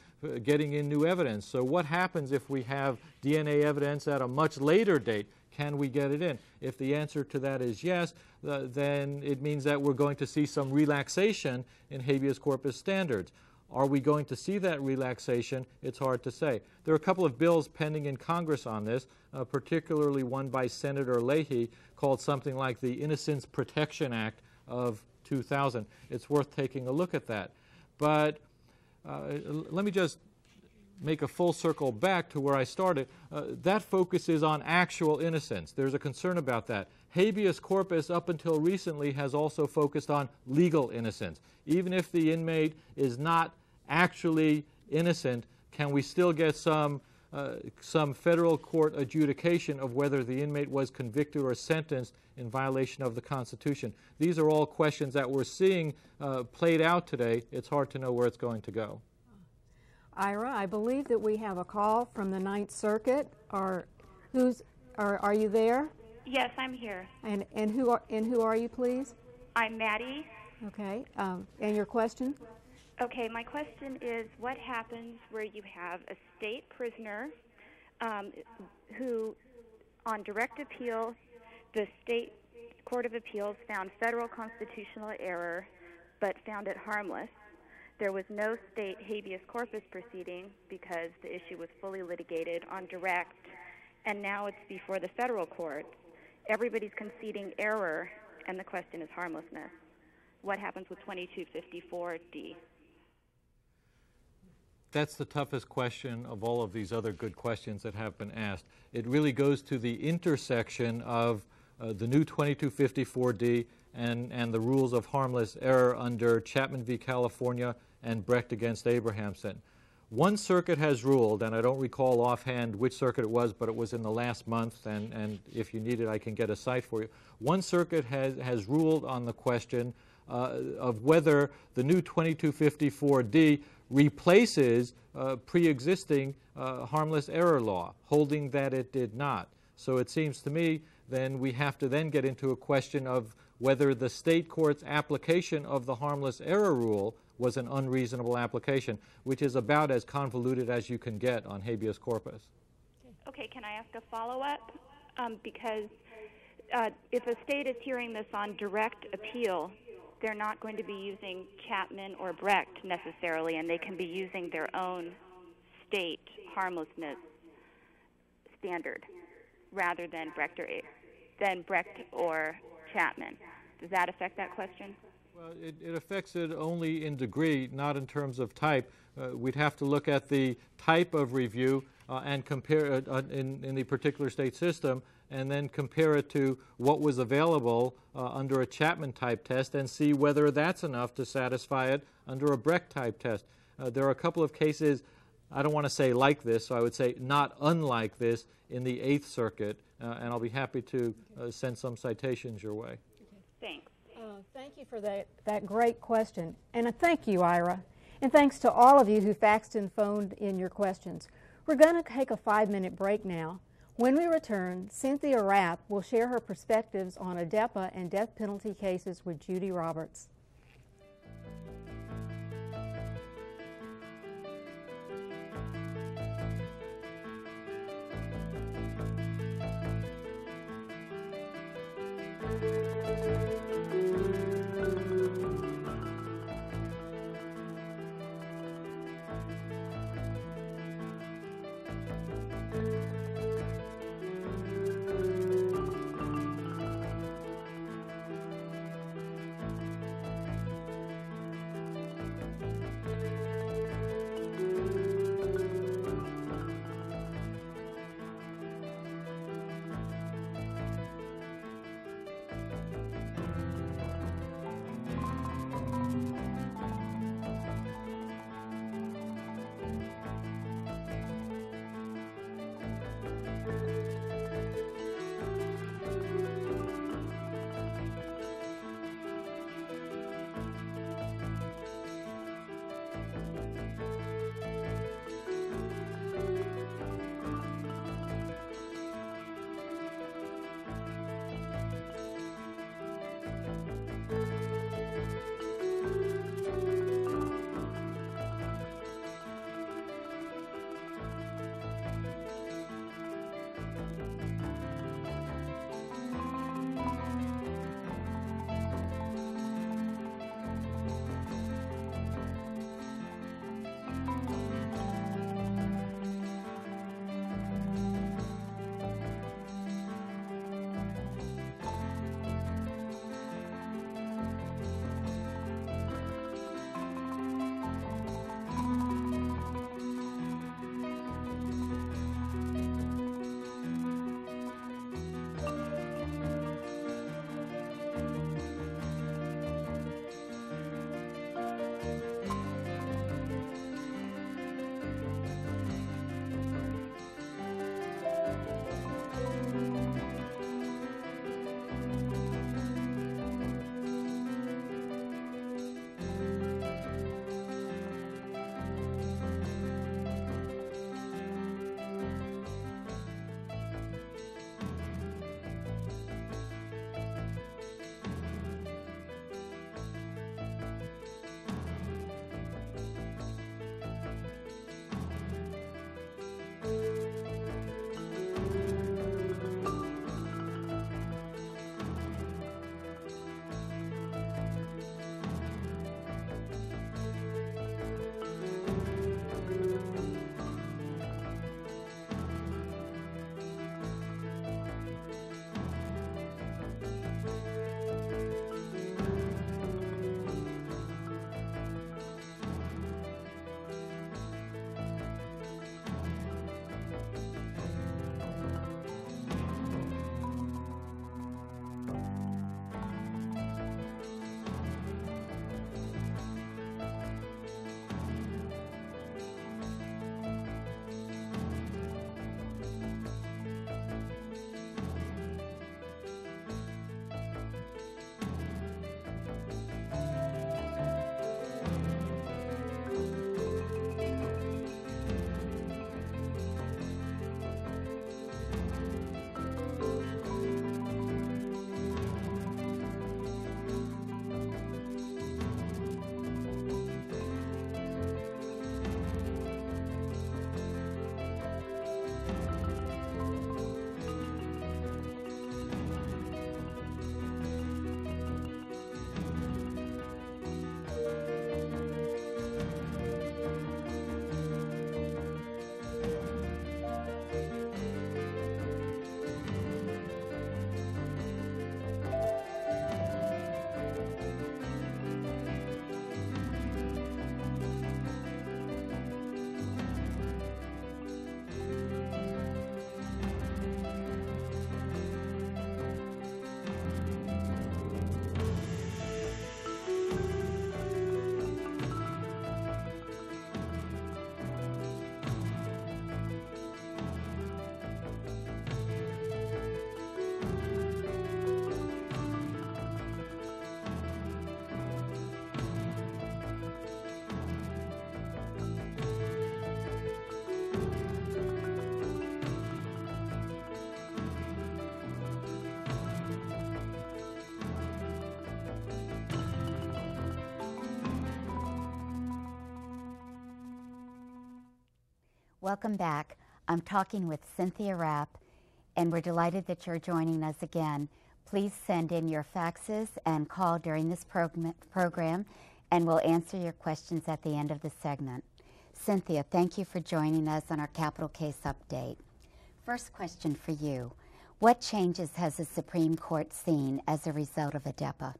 getting in new evidence. So what happens if we have DNA evidence at a much later date? Can we get it in? If the answer to that is yes, then it means that we're going to see some relaxation in habeas corpus standards. Are we going to see that relaxation? It's hard to say. There are a couple of bills pending in Congress on this, particularly one by Senator Leahy called something like the Innocence Protection Act of 2000. It's worth taking a look at that. But let me just make a full circle back to where I started. That focuses on actual innocence. There's a concern about that. Habeas corpus, up until recently, has also focused on legal innocence. Even if the inmate is not actually innocent, can we still get some federal court adjudication of whether the inmate was convicted or sentenced in violation of the Constitution? These are all questions that we're seeing played out today. It's hard to know where it's going to go. Ira, I believe that we have a call from the Ninth Circuit. Are you there? Yes, I'm here. And who are you, please? I'm Maddie. Okay. And your question? Okay, my question is, what happens where you have a state prisoner who, on direct appeal, the state court of appeals found federal constitutional error but found it harmless? There was no state habeas corpus proceeding because the issue was fully litigated on direct, and now it's before the federal courts. Everybody's conceding error, and the question is harmlessness. What happens with 2254D? That's the toughest question of all of these other good questions that have been asked. It really goes to the intersection of the new 2254D and the rules of harmless error under Chapman v. California and Brecht against Abrahamson. One circuit has ruled, and I don't recall offhand which circuit it was, but it was in the last month, and if you need it, I can get a cite for you. One circuit has ruled on the question of whether the new 2254D replaces pre-existing harmless error law, holding that it did not. So it seems to me then we have to then get into a question of whether the state court's application of the harmless error rule was an unreasonable application, which is about as convoluted as you can get on habeas corpus. Okay, can I ask a follow-up? Because if a state is hearing this on direct appeal, they're not going to be using Chapman or Brecht necessarily, and they can be using their own state harmlessness standard rather than Brecht or Chapman. Does that affect that question? Well, it affects it only in degree, not in terms of type. We'd have to look at the type of review and compare it in the particular state system, and then compare it to what was available under a Chapman-type test and see whether that's enough to satisfy it under a Brecht-type test. There are a couple of cases, I don't want to say like this, so I would say not unlike this, in the Eighth Circuit, and I'll be happy to send some citations your way. Thanks. Thank you for that great question, and thank you, Ira. And thanks to all of you who faxed and phoned in your questions. We're going to take a 5-minute break now. When we return, Cynthia Rapp will share her perspectives on ADEPA and death penalty cases with Judy Roberts. Welcome back. I'm talking with Cynthia Rapp, and we're delighted that you're joining us again. Please send in your faxes and call during this program, and we'll answer your questions at the end of the segment. Cynthia, thank you for joining us on our capital case update. First question for you. What changes has the Supreme Court seen as a result of ADEPA?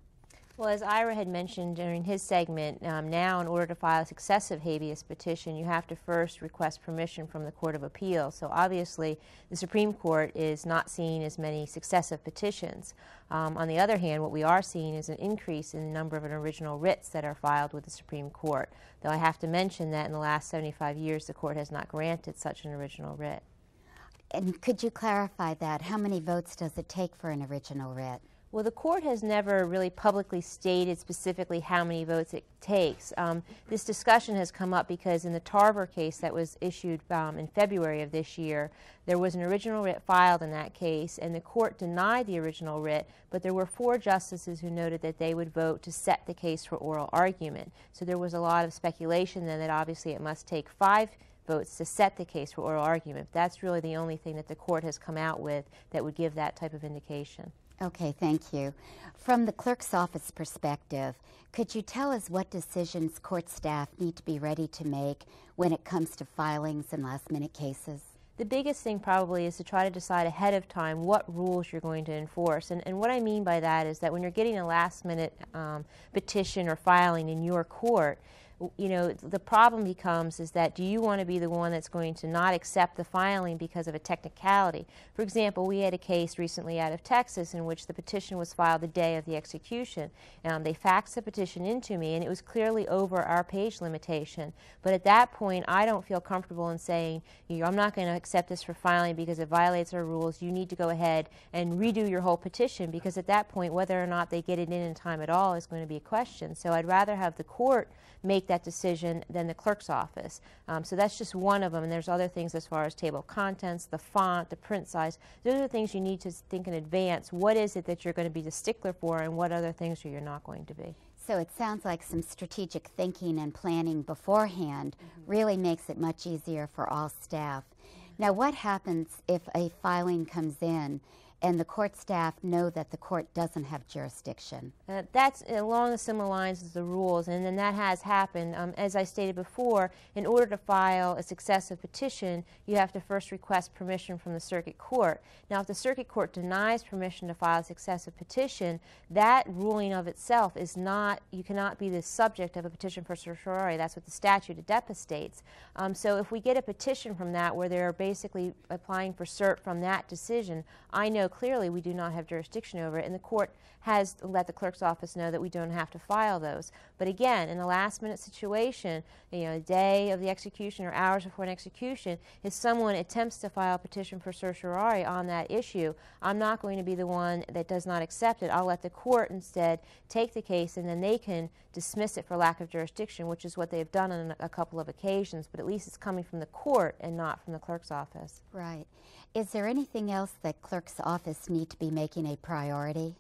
Well, as Ira had mentioned during his segment, now in order to file a successive habeas petition, you have to first request permission from the Court of Appeal. So obviously, the Supreme Court is not seeing as many successive petitions. On the other hand, what we are seeing is an increase in the number of original writs that are filed with the Supreme Court, though I have to mention that in the last 75 years, the Court has not granted such an original writ. And could you clarify that? How many votes does it take for an original writ? Well, the Court has never really publicly stated specifically how many votes it takes. This discussion has come up because in the Tarver case that was issued in February of this year, there was an original writ filed in that case, and the Court denied the original writ, but there were 4 justices who noted that they would vote to set the case for oral argument. So there was a lot of speculation then that obviously it must take 5 votes to set the case for oral argument. That's really the only thing that the Court has come out with that would give that type of indication. Okay, thank you. From the clerk's office perspective, could you tell us what decisions court staff need to be ready to make when it comes to filings and last-minute cases? The biggest thing probably is to try to decide ahead of time what rules you're going to enforce. And what I mean by that is that when you're getting a last-minute petition or filing in your court, you know, the problem becomes is that do you want to be the one that's going to not accept the filing because of a technicality? For example, we had a case recently out of Texas in which the petition was filed the day of the execution. They faxed the petition into me, and it was clearly over our page limitation. But at that point, I don't feel comfortable in saying, I'm not going to accept this for filing because it violates our rules. You need to go ahead and redo your whole petition, because at that point, whether or not they get it in time at all is going to be a question. So I'd rather have the court make that decision than the clerk's office. So that's just one of them, and there's other things as far as table of contents, the font, the print size. Those are the things you need to think in advance. What is it that you're going to be the stickler for, and what other things you're not going to be? So it sounds like some strategic thinking and planning beforehand really makes it much easier for all staff. Now, what happens if a filing comes in and the court staff know that the court doesn't have jurisdiction? That's along the similar lines as the rules, and then that has happened. As I stated before, in order to file a successive petition, you have to first request permission from the circuit court. Now, if the circuit court denies permission to file a successive petition, that ruling of itself is not, you cannot be the subject of a petition for certiorari. That's what the statute of ADEPA states. So if we get a petition from that where they're basically applying for cert from that decision, I know clearly we do not have jurisdiction over it, and the court has let the clerk's office know that we don't have to file those. But again, in a last-minute situation, a day of the execution or hours before an execution, if someone attempts to file a petition for certiorari on that issue, I'm not going to be the one that does not accept it. I'll let the court instead take the case, and then they can dismiss it for lack of jurisdiction, which is what they've done on a couple of occasions, but at least it's coming from the court and not from the clerk's office. Right. Is there anything else that clerk's office need to be making a priority?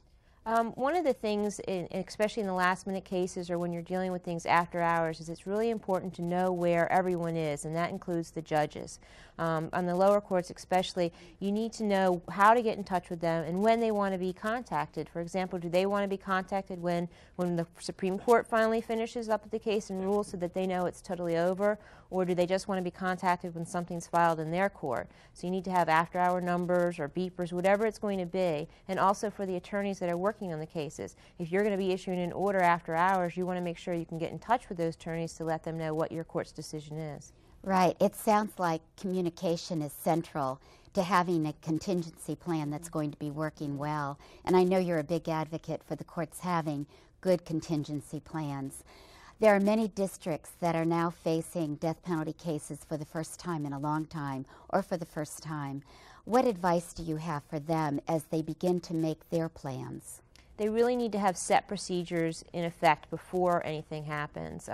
One of the things, especially in the last-minute cases or when you're dealing with things after hours, is it's really important to know where everyone is, and that includes the judges. On the lower courts especially, you need to know how to get in touch with them and when they want to be contacted. For example, do they want to be contacted when the Supreme Court finally finishes up the case and rules so that they know it's totally over, or do they just want to be contacted when something's filed in their court? So you need to have after-hour numbers or beepers, whatever it's going to be, and also for the attorneys that are working on the cases. If you're going to be issuing an order after hours, you want to make sure you can get in touch with those attorneys to let them know what your court's decision is. Right. It sounds like communication is central to having a contingency plan that's going to be working well. And I know you're a big advocate for the courts having good contingency plans. There are many districts that are now facing death penalty cases for the first time in a long time, or for the first time. What advice do you have for them as they begin to make their plans? They really need to have set procedures in effect before anything happens.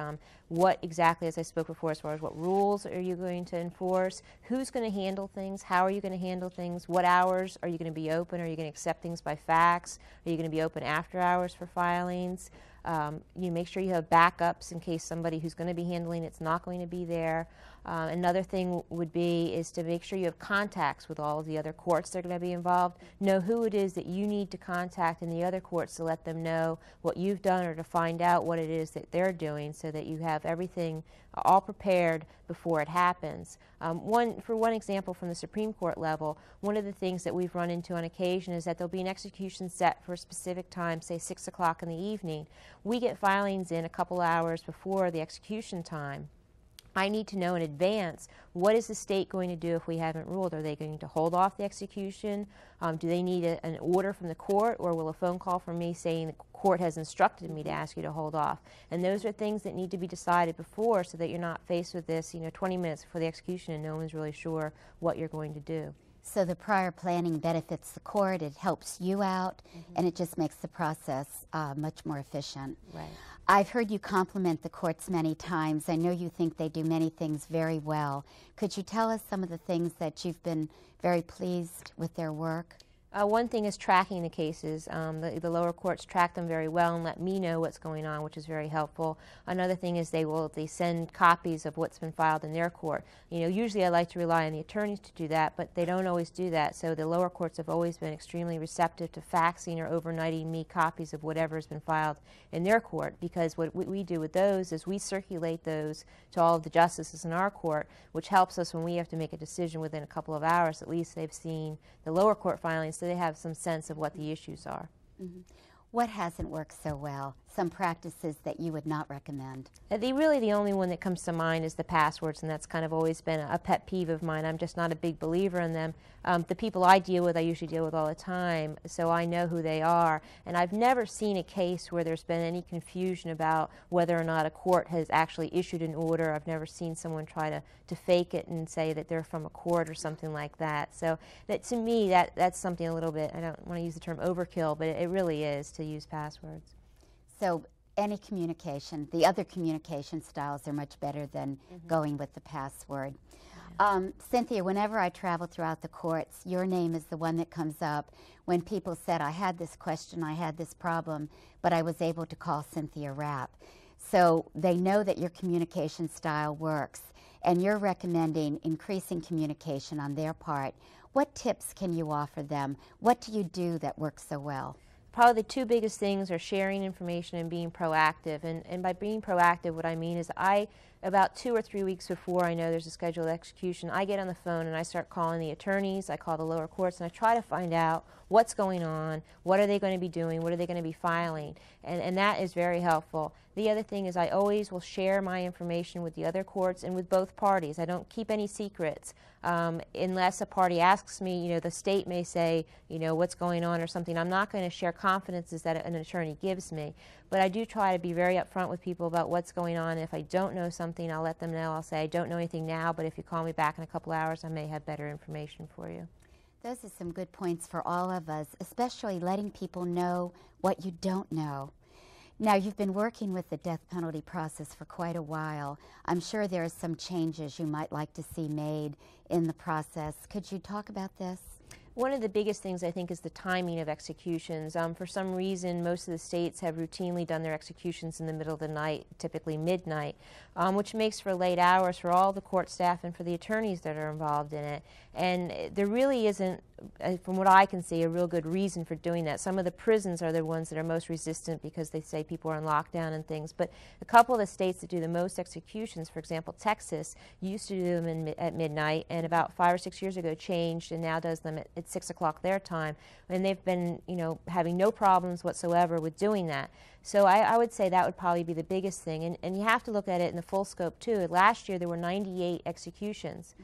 What exactly, as I spoke before, as far as what rules are you going to enforce, who's going to handle things, how are you going to handle things, what hours are you going to be open, are you going to accept things by fax, are you going to be open after hours for filings? You make sure you have backups in case somebody who's going to be handling it's not going to be there. Another thing would be is to make sure you have contacts with all of the other courts that are going to be involved. Know who it is that you need to contact in the other courts to let them know what you've done or to find out what it is that they're doing, so that you have everything all prepared before it happens. For one example from the Supreme Court level, one of the things that we've run into on occasion is that there'll be an execution set for a specific time, say 6 o'clock in the evening. We get filings in a couple hours before the execution time. I need to know in advance, what is the state going to do if we haven't ruled? Are they going to hold off the execution? Do they need an order from the court, or will a phone call from me saying the court has instructed me to ask you to hold off? And those are things that need to be decided before, so that you're not faced with this 20 minutes before the execution and no one's really sure what you're going to do. So the prior planning benefits the court, it helps you out, and it just makes the process much more efficient. Right. I've heard you compliment the courts many times. I know you think they do many things very well. Could you tell us some of the things that you've been very pleased with their work? One thing is tracking the cases. The lower courts track them very well and let me know what's going on, which is very helpful. Another thing is they send copies of what's been filed in their court. Usually I like to rely on the attorneys to do that, but they don't always do that. So the lower courts have always been extremely receptive to faxing or overnighting me copies of whatever has been filed in their court, because what we do with those is we circulate those to all of the justices in our court, which helps us when we have to make a decision within a couple of hours. At least they've seen the lower court filings, so they have some sense of what the issues are. What hasn't worked so well? Some practices that you would not recommend? Really the only one that comes to mind is the passwords, and that's kind of always been a pet peeve of mine. I'm just not a big believer in them. The people I deal with, I usually deal with all the time, so I know who they are. And I've never seen a case where there's been any confusion about whether or not a court has actually issued an order. I've never seen someone try to fake it and say that they're from a court or something like that. So to me, that's something a little bit, I don't want to use the term overkill, but it really is to use passwords. So any communication, the other communication styles are much better than going with the password. Cynthia, whenever I travel throughout the courts, your name is the one that comes up when people said, I had this question, I had this problem, but I was able to call Cynthia Rapp. So they know that your communication style works, and you're recommending increasing communication on their part. What tips can you offer them? What do you do that works so well? Probably the two biggest things are sharing information and being proactive. And by being proactive, what I mean is about 2 or 3 weeks before I know there's a scheduled execution, I get on the phone and I start calling the attorneys, I call the lower courts, and I try to find out what's going on, what are they going to be doing, what are they going to be filing, and that is very helpful. The other thing is I always will share my information with the other courts and with both parties. I don't keep any secrets unless a party asks me. The state may say, what's going on or something. I'm not going to share confidences that an attorney gives me, but I do try to be very upfront with people about what's going on. If I don't know something, I'll let them know. I'll say, I don't know anything now, but if you call me back in a couple hours, I may have better information for you. Those are some good points for all of us, especially letting people know what you don't know. Now, you've been working with the death penalty process for quite a while. I'm sure there are some changes you might like to see made in the process. Could you talk about this? One of the biggest things, I think, is the timing of executions. For some reason, most of the states have routinely done their executions in the middle of the night, typically midnight, which makes for late hours for all the court staff and for the attorneys that are involved in it. And there really isn't, from what I can see, a real good reason for doing that. Some of the prisons are the ones that are most resistant because they say people are in lockdown and things. But a couple of the states that do the most executions, for example, Texas, used to do them at midnight, and about 5 or 6 years ago changed and now does them at 6 o'clock their time. And they've been, having no problems whatsoever with doing that. So I would say that would probably be the biggest thing. And you have to look at it in the full scope, too. Last year, there were 98 executions.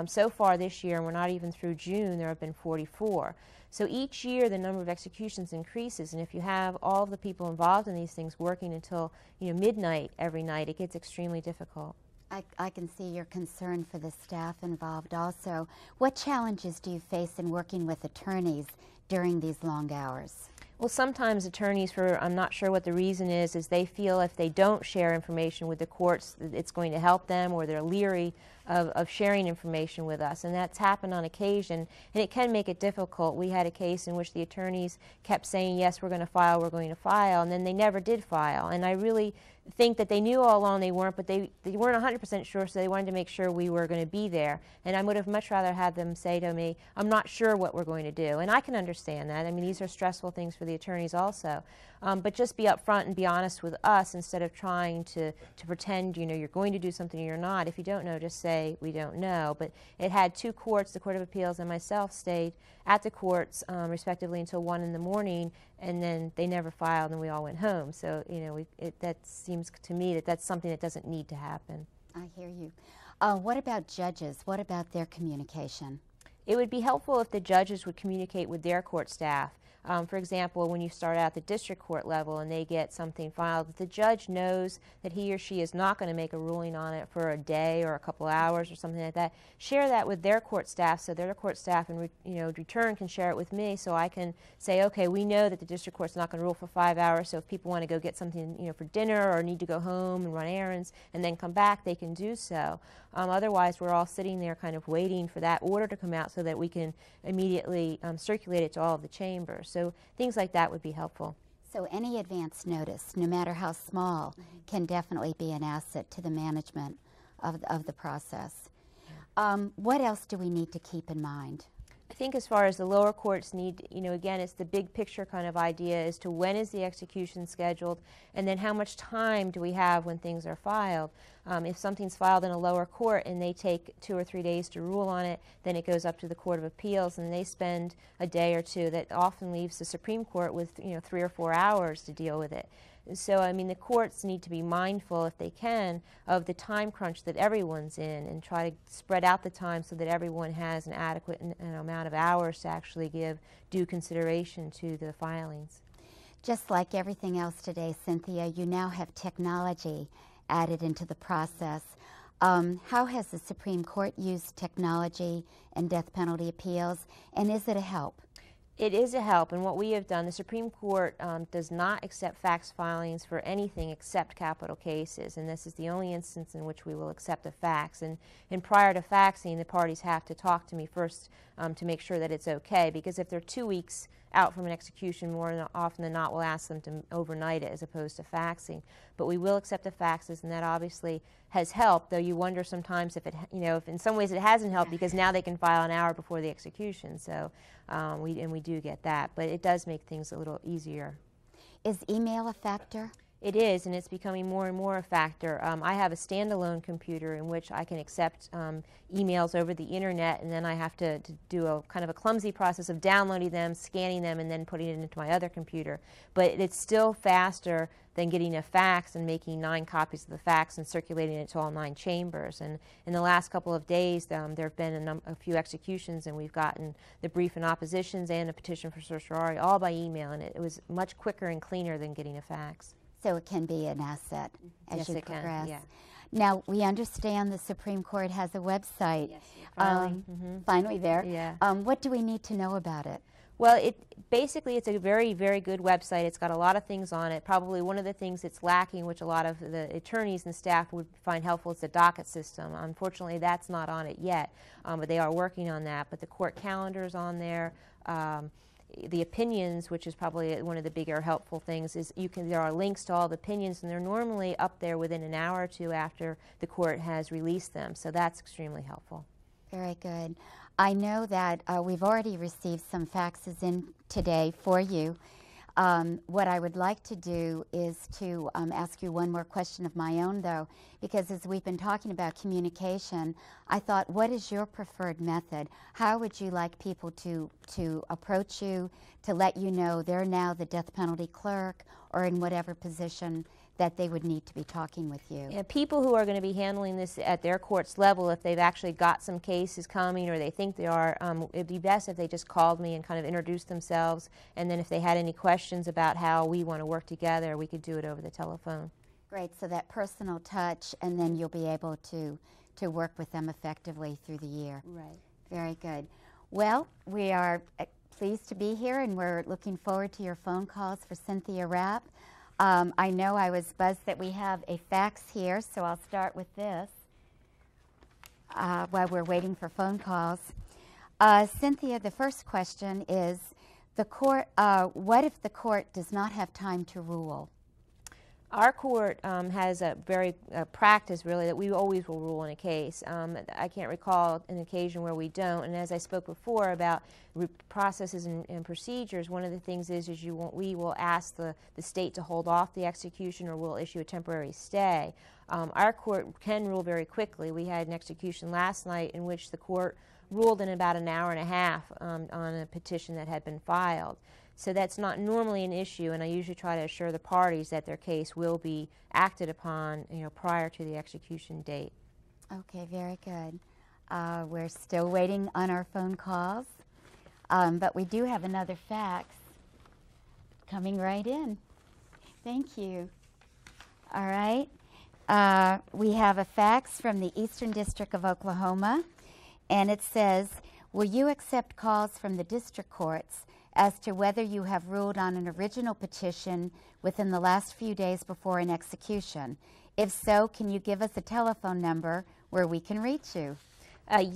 So far this year, and we're not even through June, there have been 44. So each year the number of executions increases, and if you have all of the people involved in these things working until midnight every night, it gets extremely difficult. I can see your concern for the staff involved also. What challenges do you face in working with attorneys during these long hours? Well, sometimes attorneys, I'm not sure what the reason is they feel if they don't share information with the courts, it's going to help them, or they're leery of sharing information with us, and that's happened on occasion, and it can make it difficult. We had a case in which the attorneys kept saying, yes, we're going to file, and then they never did file. And I really think that they knew all along they weren't, but they weren't 100% sure, so they wanted to make sure we were going to be there. And I would have much rather had them say to me, I'm not sure what we're going to do. And I can understand that. I mean, these are stressful things for the attorneys also. But just be upfront and be honest with us instead of trying to pretend, you know, you're going to do something or you're not. If you don't know, just say, we don't know. But it had two courts, the Court of Appeals and myself, stayed at the courts respectively until 1 in the morning, and then they never filed and we all went home. So, you know, that seems to me that that's something that doesn't need to happen. I hear you. What about judges? What about their communication? It would be helpful if the judges would communicate with their court staff. For example, when you start out at the district court level and they get something filed, if the judge knows that he or she is not going to make a ruling on it for a day or a couple hours or something like that, share that with their court staff so their court staff in return can share it with me, so I can say, okay, we know that the district court's not going to rule for 5 hours, so if people want to go get something for dinner or need to go home and run errands and then come back, they can do so. Otherwise, we're all sitting there kind of waiting for that order to come out so that we can immediately circulate it to all of the chambers. So things like that would be helpful. So any advance notice, no matter how small, can definitely be an asset to the management of the process. What else do we need to keep in mind? I think as far as the lower courts need, again, it's the big picture kind of idea as to when is the execution scheduled, and then how much time do we have when things are filed. If something's filed in a lower court and they take 2 or 3 days to rule on it, then it goes up to the Court of Appeals and they spend a day or two. That often leaves the Supreme Court with 3 or 4 hours to deal with it. So, I mean, the courts need to be mindful, if they can, of the time crunch that everyone's in and try to spread out the time so that everyone has an adequate amount of hours to actually give due consideration to the filings. Just like everything else today, Cynthia, you now have technology added into the process. How has the Supreme Court used technology in death penalty appeals, and is it a help? It is a help, and what we have done, the Supreme Court does not accept fax filings for anything except capital cases, and this is the only instance in which we will accept a fax. And prior to faxing, the parties have to talk to me first to make sure that it's okay, because if they're 2 weeks out from an execution, more often than not we'll ask them to overnight it as opposed to faxing. But we will accept the faxes, and that obviously has helped, though you wonder sometimes if if in some ways it hasn't helped, because now they can file an hour before the execution. So we do get that, but it does make things a little easier. Is email a factor? It is, and it's becoming more and more a factor. I have a standalone computer in which I can accept emails over the internet, and then I have to do a kind of a clumsy process of downloading them, scanning them, and then putting it into my other computer. But it's still faster than getting a fax and making 9 copies of the fax and circulating it to all 9 chambers. And in the last couple of days, there have been a few executions, and we've gotten the brief in oppositions and a petition for certiorari all by email, and it was much quicker and cleaner than getting a fax. So it can be an asset as you progress. Can, yeah. Now, we understand the Supreme Court has a website. Yes, finally. Finally there. Yeah. What do we need to know about it? Well, basically it's a very, very good website. It's got a lot of things on it. Probably one of the things that's lacking, which a lot of the attorneys and staff would find helpful, is the docket system. Unfortunately, that's not on it yet, but they are working on that. But the court calendar is on there. The opinions, which is probably one of the bigger helpful things, is there are links to all the opinions, and they're normally up there within an hour or two after the court has released them. So that's extremely helpful. Very good. I know that we've already received some faxes in today for you. What I would like to do is to ask you one more question of my own, though, because as we've been talking about communication, I thought, what is your preferred method? How would you like people to approach you, to let you know they're now the death penalty clerk, or in whatever position that they would need to be talking with you? Yeah, people who are going to be handling this at their court's level, if they've actually got some cases coming or they think they are, it'd be best if they just called me and kind of introduced themselves, and then if they had any questions about how we want to work together, we could do it over the telephone. Great, so that personal touch, and then you'll be able to work with them effectively through the year. Right. Very good. Well, we are pleased to be here, and we're looking forward to your phone calls for Cynthia Rapp. I know I was buzzed that we have a fax here, so I'll start with this. while we're waiting for phone calls. Cynthia, the first question is, what if the court does not have time to rule? Our court has a very practice, really, that we always will rule in a case. I can't recall an occasion where we don't. And as I spoke before about processes and procedures, one of the things is we will ask the state to hold off the execution, or we'll issue a temporary stay. Our court can rule very quickly. We had an execution last night in which the court ruled in about an hour and a half on a petition that had been filed. So that's not normally an issue, and I usually try to assure the parties that their case will be acted upon, prior to the execution date. Okay, very good. We're still waiting on our phone calls, but we do have another fax coming right in. Thank you. All right. We have a fax from the Eastern District of Oklahoma, and it says, will you accept calls from the district courts as to whether you have ruled on an original petition within the last few days before an execution? If so, can you give us a telephone number where we can reach you?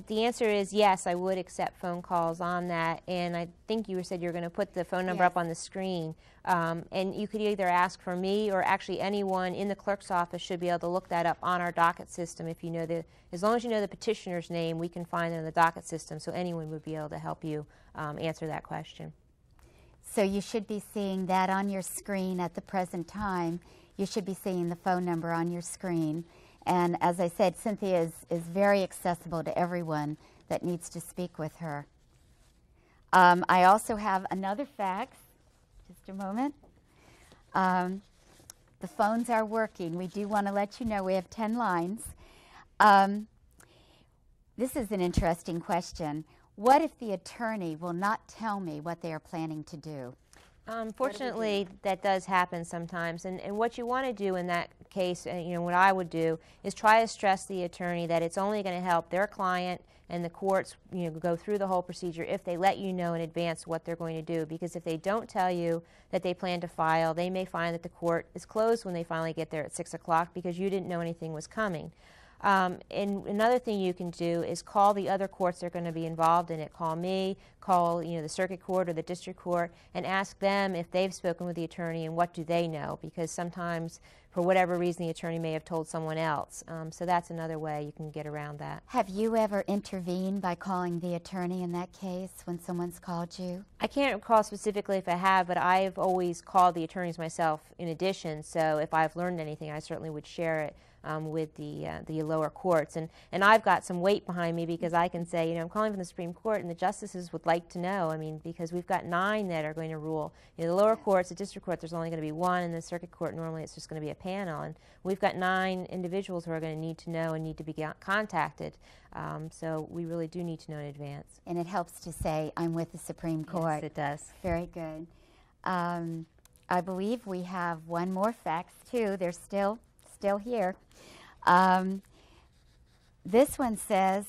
The answer is yes, I would accept phone calls on that, and I think you said you were going to put the phone number up on the screen. And you could either ask for me, or actually anyone in the clerk's office should be able to look that up on our docket system. If you know as long as you know the petitioner's name, we can find it in the docket system, so anyone would be able to help you answer that question. So you should be seeing that on your screen at the present time. You should be seeing the phone number on your screen. And as I said, Cynthia is very accessible to everyone that needs to speak with her. I also have another fax. Just a moment. The phones are working. We do want to let you know we have 10 lines. This is an interesting question. What if the attorney will not tell me what they are planning to do? Fortunately, that does happen sometimes, and what you want to do in that case, what I would do is try to stress the attorney that it's only going to help their client and the courts, go through the whole procedure if they let you know in advance what they're going to do. Because if they don't tell you that they plan to file, they may find that the court is closed when they finally get there at 6 o'clock because you didn't know anything was coming. And another thing you can do is call the other courts that are going to be involved in it. Call me, call the circuit court or the district court, and ask them if they've spoken with the attorney and what do they know, because sometimes for whatever reason the attorney may have told someone else. So that's another way you can get around that. Have you ever intervened by calling the attorney in that case when someone's called you? I can't recall specifically if I have, but I've always called the attorneys myself in addition, so if I've learned anything I certainly would share it with the lower courts. And I've got some weight behind me because I can say, I'm calling from the Supreme Court and the justices would like to know, because we've got 9 that are going to rule. The lower courts, the district court, there's only going to be 1, and the circuit court normally it's just going to be a panel. And we've got 9 individuals who are going to need to know and need to be contacted. So we really do need to know in advance. And it helps to say, I'm with the Supreme Court. Yes, it does. Very good. I believe we have one more fax, too. They're still here. This one says,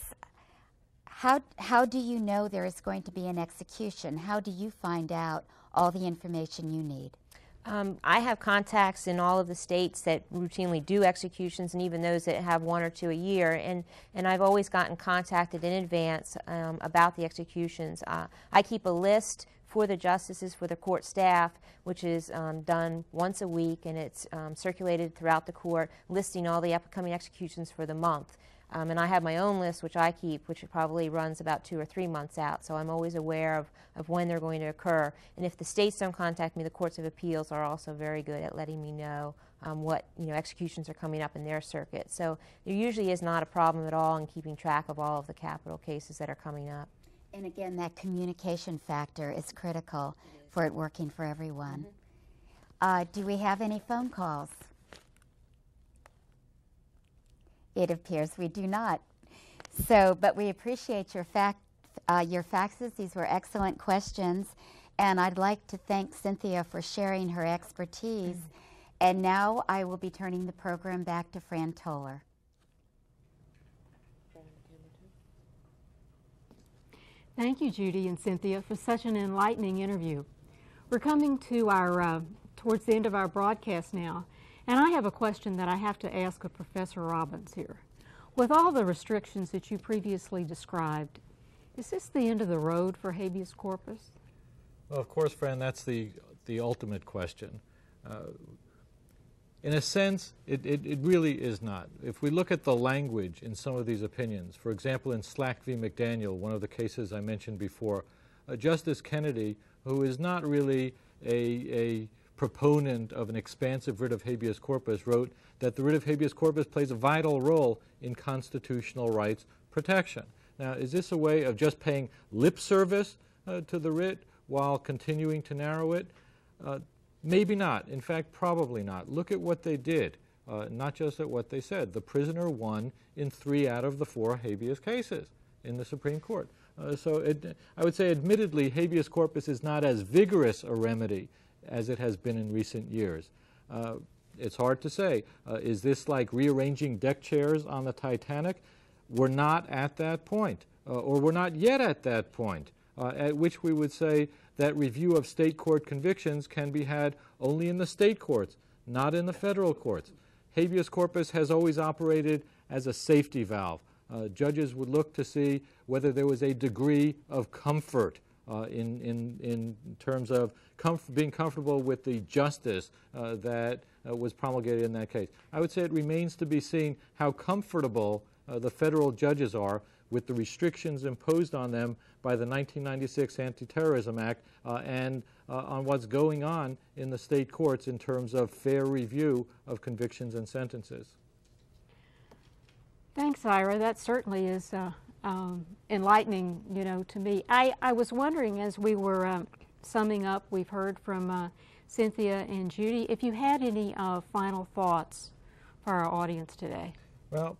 how do you know there is going to be an execution? How do you find out all the information you need? I have contacts in all of the states that routinely do executions, and even those that have 1 or 2 a year, and I've always gotten contacted in advance about the executions. I keep a list for the justices, for the court staff, which is done once a week, and it's circulated throughout the court, listing all the upcoming executions for the month. And I have my own list, which I keep, which probably runs about 2 or 3 months out, so I'm always aware of when they're going to occur. And if the states don't contact me, the courts of appeals are also very good at letting me know what executions are coming up in their circuit. So there usually is not a problem at all in keeping track of all of the capital cases that are coming up. And again, that communication factor is critical for it working for everyone. Do we have any phone calls? It appears we do not. So, but we appreciate your faxes. These were excellent questions. And I'd like to thank Cynthia for sharing her expertise. And now I will be turning the program back to Fran Toller. Thank you, Judy and Cynthia, for such an enlightening interview. We're coming to our towards the end of our broadcast now, and I have a question that I have to ask of Professor Robbins here. With all the restrictions that you previously described, is this the end of the road for habeas corpus? Well, of course, Fran, that's the ultimate question. In a sense, it really is not. If we look at the language in some of these opinions, for example, in Slack v. McDaniel, one of the cases I mentioned before, Justice Kennedy, who is not really a proponent of an expansive writ of habeas corpus, wrote that the writ of habeas corpus plays a vital role in constitutional rights protection. Now, is this a way of just paying lip service to the writ while continuing to narrow it? Maybe not. In fact, probably not. Look at what they did, not just at what they said. The prisoner won in 3 out of the 4 habeas cases in the Supreme Court. So I would say, admittedly, habeas corpus is not as vigorous a remedy as it has been in recent years. It's hard to say. Is this like rearranging deck chairs on the Titanic? We're not at that point, or we're not yet at that point, at which we would say that review of state court convictions can be had only in the state courts, not in the federal courts. Habeas corpus has always operated as a safety valve. Judges would look to see whether there was a degree of comfort in terms of being comfortable with the justice that was promulgated in that case. I would say it remains to be seen how comfortable the federal judges are with the restrictions imposed on them by the 1996 Anti-Terrorism Act and on what's going on in the state courts in terms of fair review of convictions and sentences. Thanks, Ira. That certainly is enlightening, to me. I was wondering, as we were summing up, we've heard from Cynthia and Judy, if you had any final thoughts for our audience today. Well,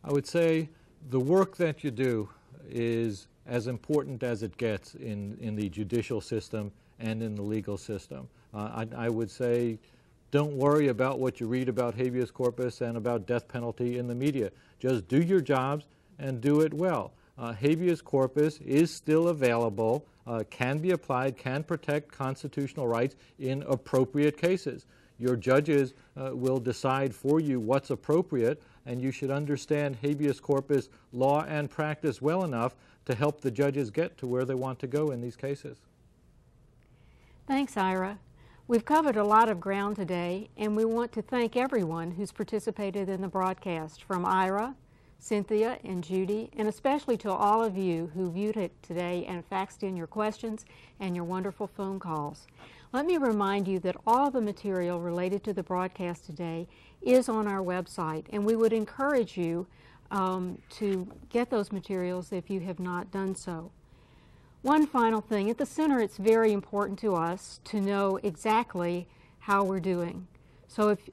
I would say the work that you do is as important as it gets in the judicial system and in the legal system. I would say don't worry about what you read about habeas corpus and about death penalty in the media. Just do your jobs and do it well. Habeas corpus is still available, can be applied, can protect constitutional rights in appropriate cases. Your judges will decide for you what's appropriate, and you should understand habeas corpus law and practice well enough to help the judges get to where they want to go in these cases. Thanks, Ira. We've covered a lot of ground today, and we want to thank everyone who's participated in the broadcast, from Ira, Cynthia, and Judy, and especially to all of you who viewed it today and faxed in your questions and your wonderful phone calls. Let me remind you that all the material related to the broadcast today is on our website, and we would encourage you to get those materials if you have not done so. One final thing, at the center it's very important to us to know exactly how we're doing.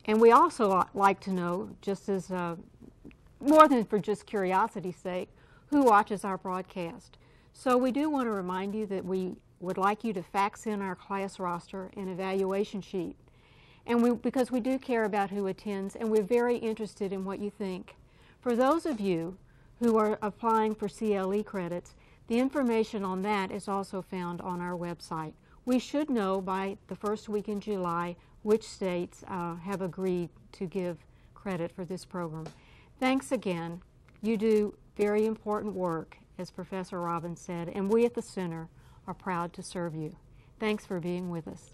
And we also like to know, just as more than for just curiosity's sake, who watches our broadcast. So we do want to remind you that we would like you to fax in our class roster and evaluation sheet. And because we do care about who attends, and we're very interested in what you think. For those of you who are applying for CLE credits, the information on that is also found on our website. We should know by the first week in July which states have agreed to give credit for this program. Thanks again. You do very important work, as Professor Robbins said, and we at the Center are proud to serve you. Thanks for being with us.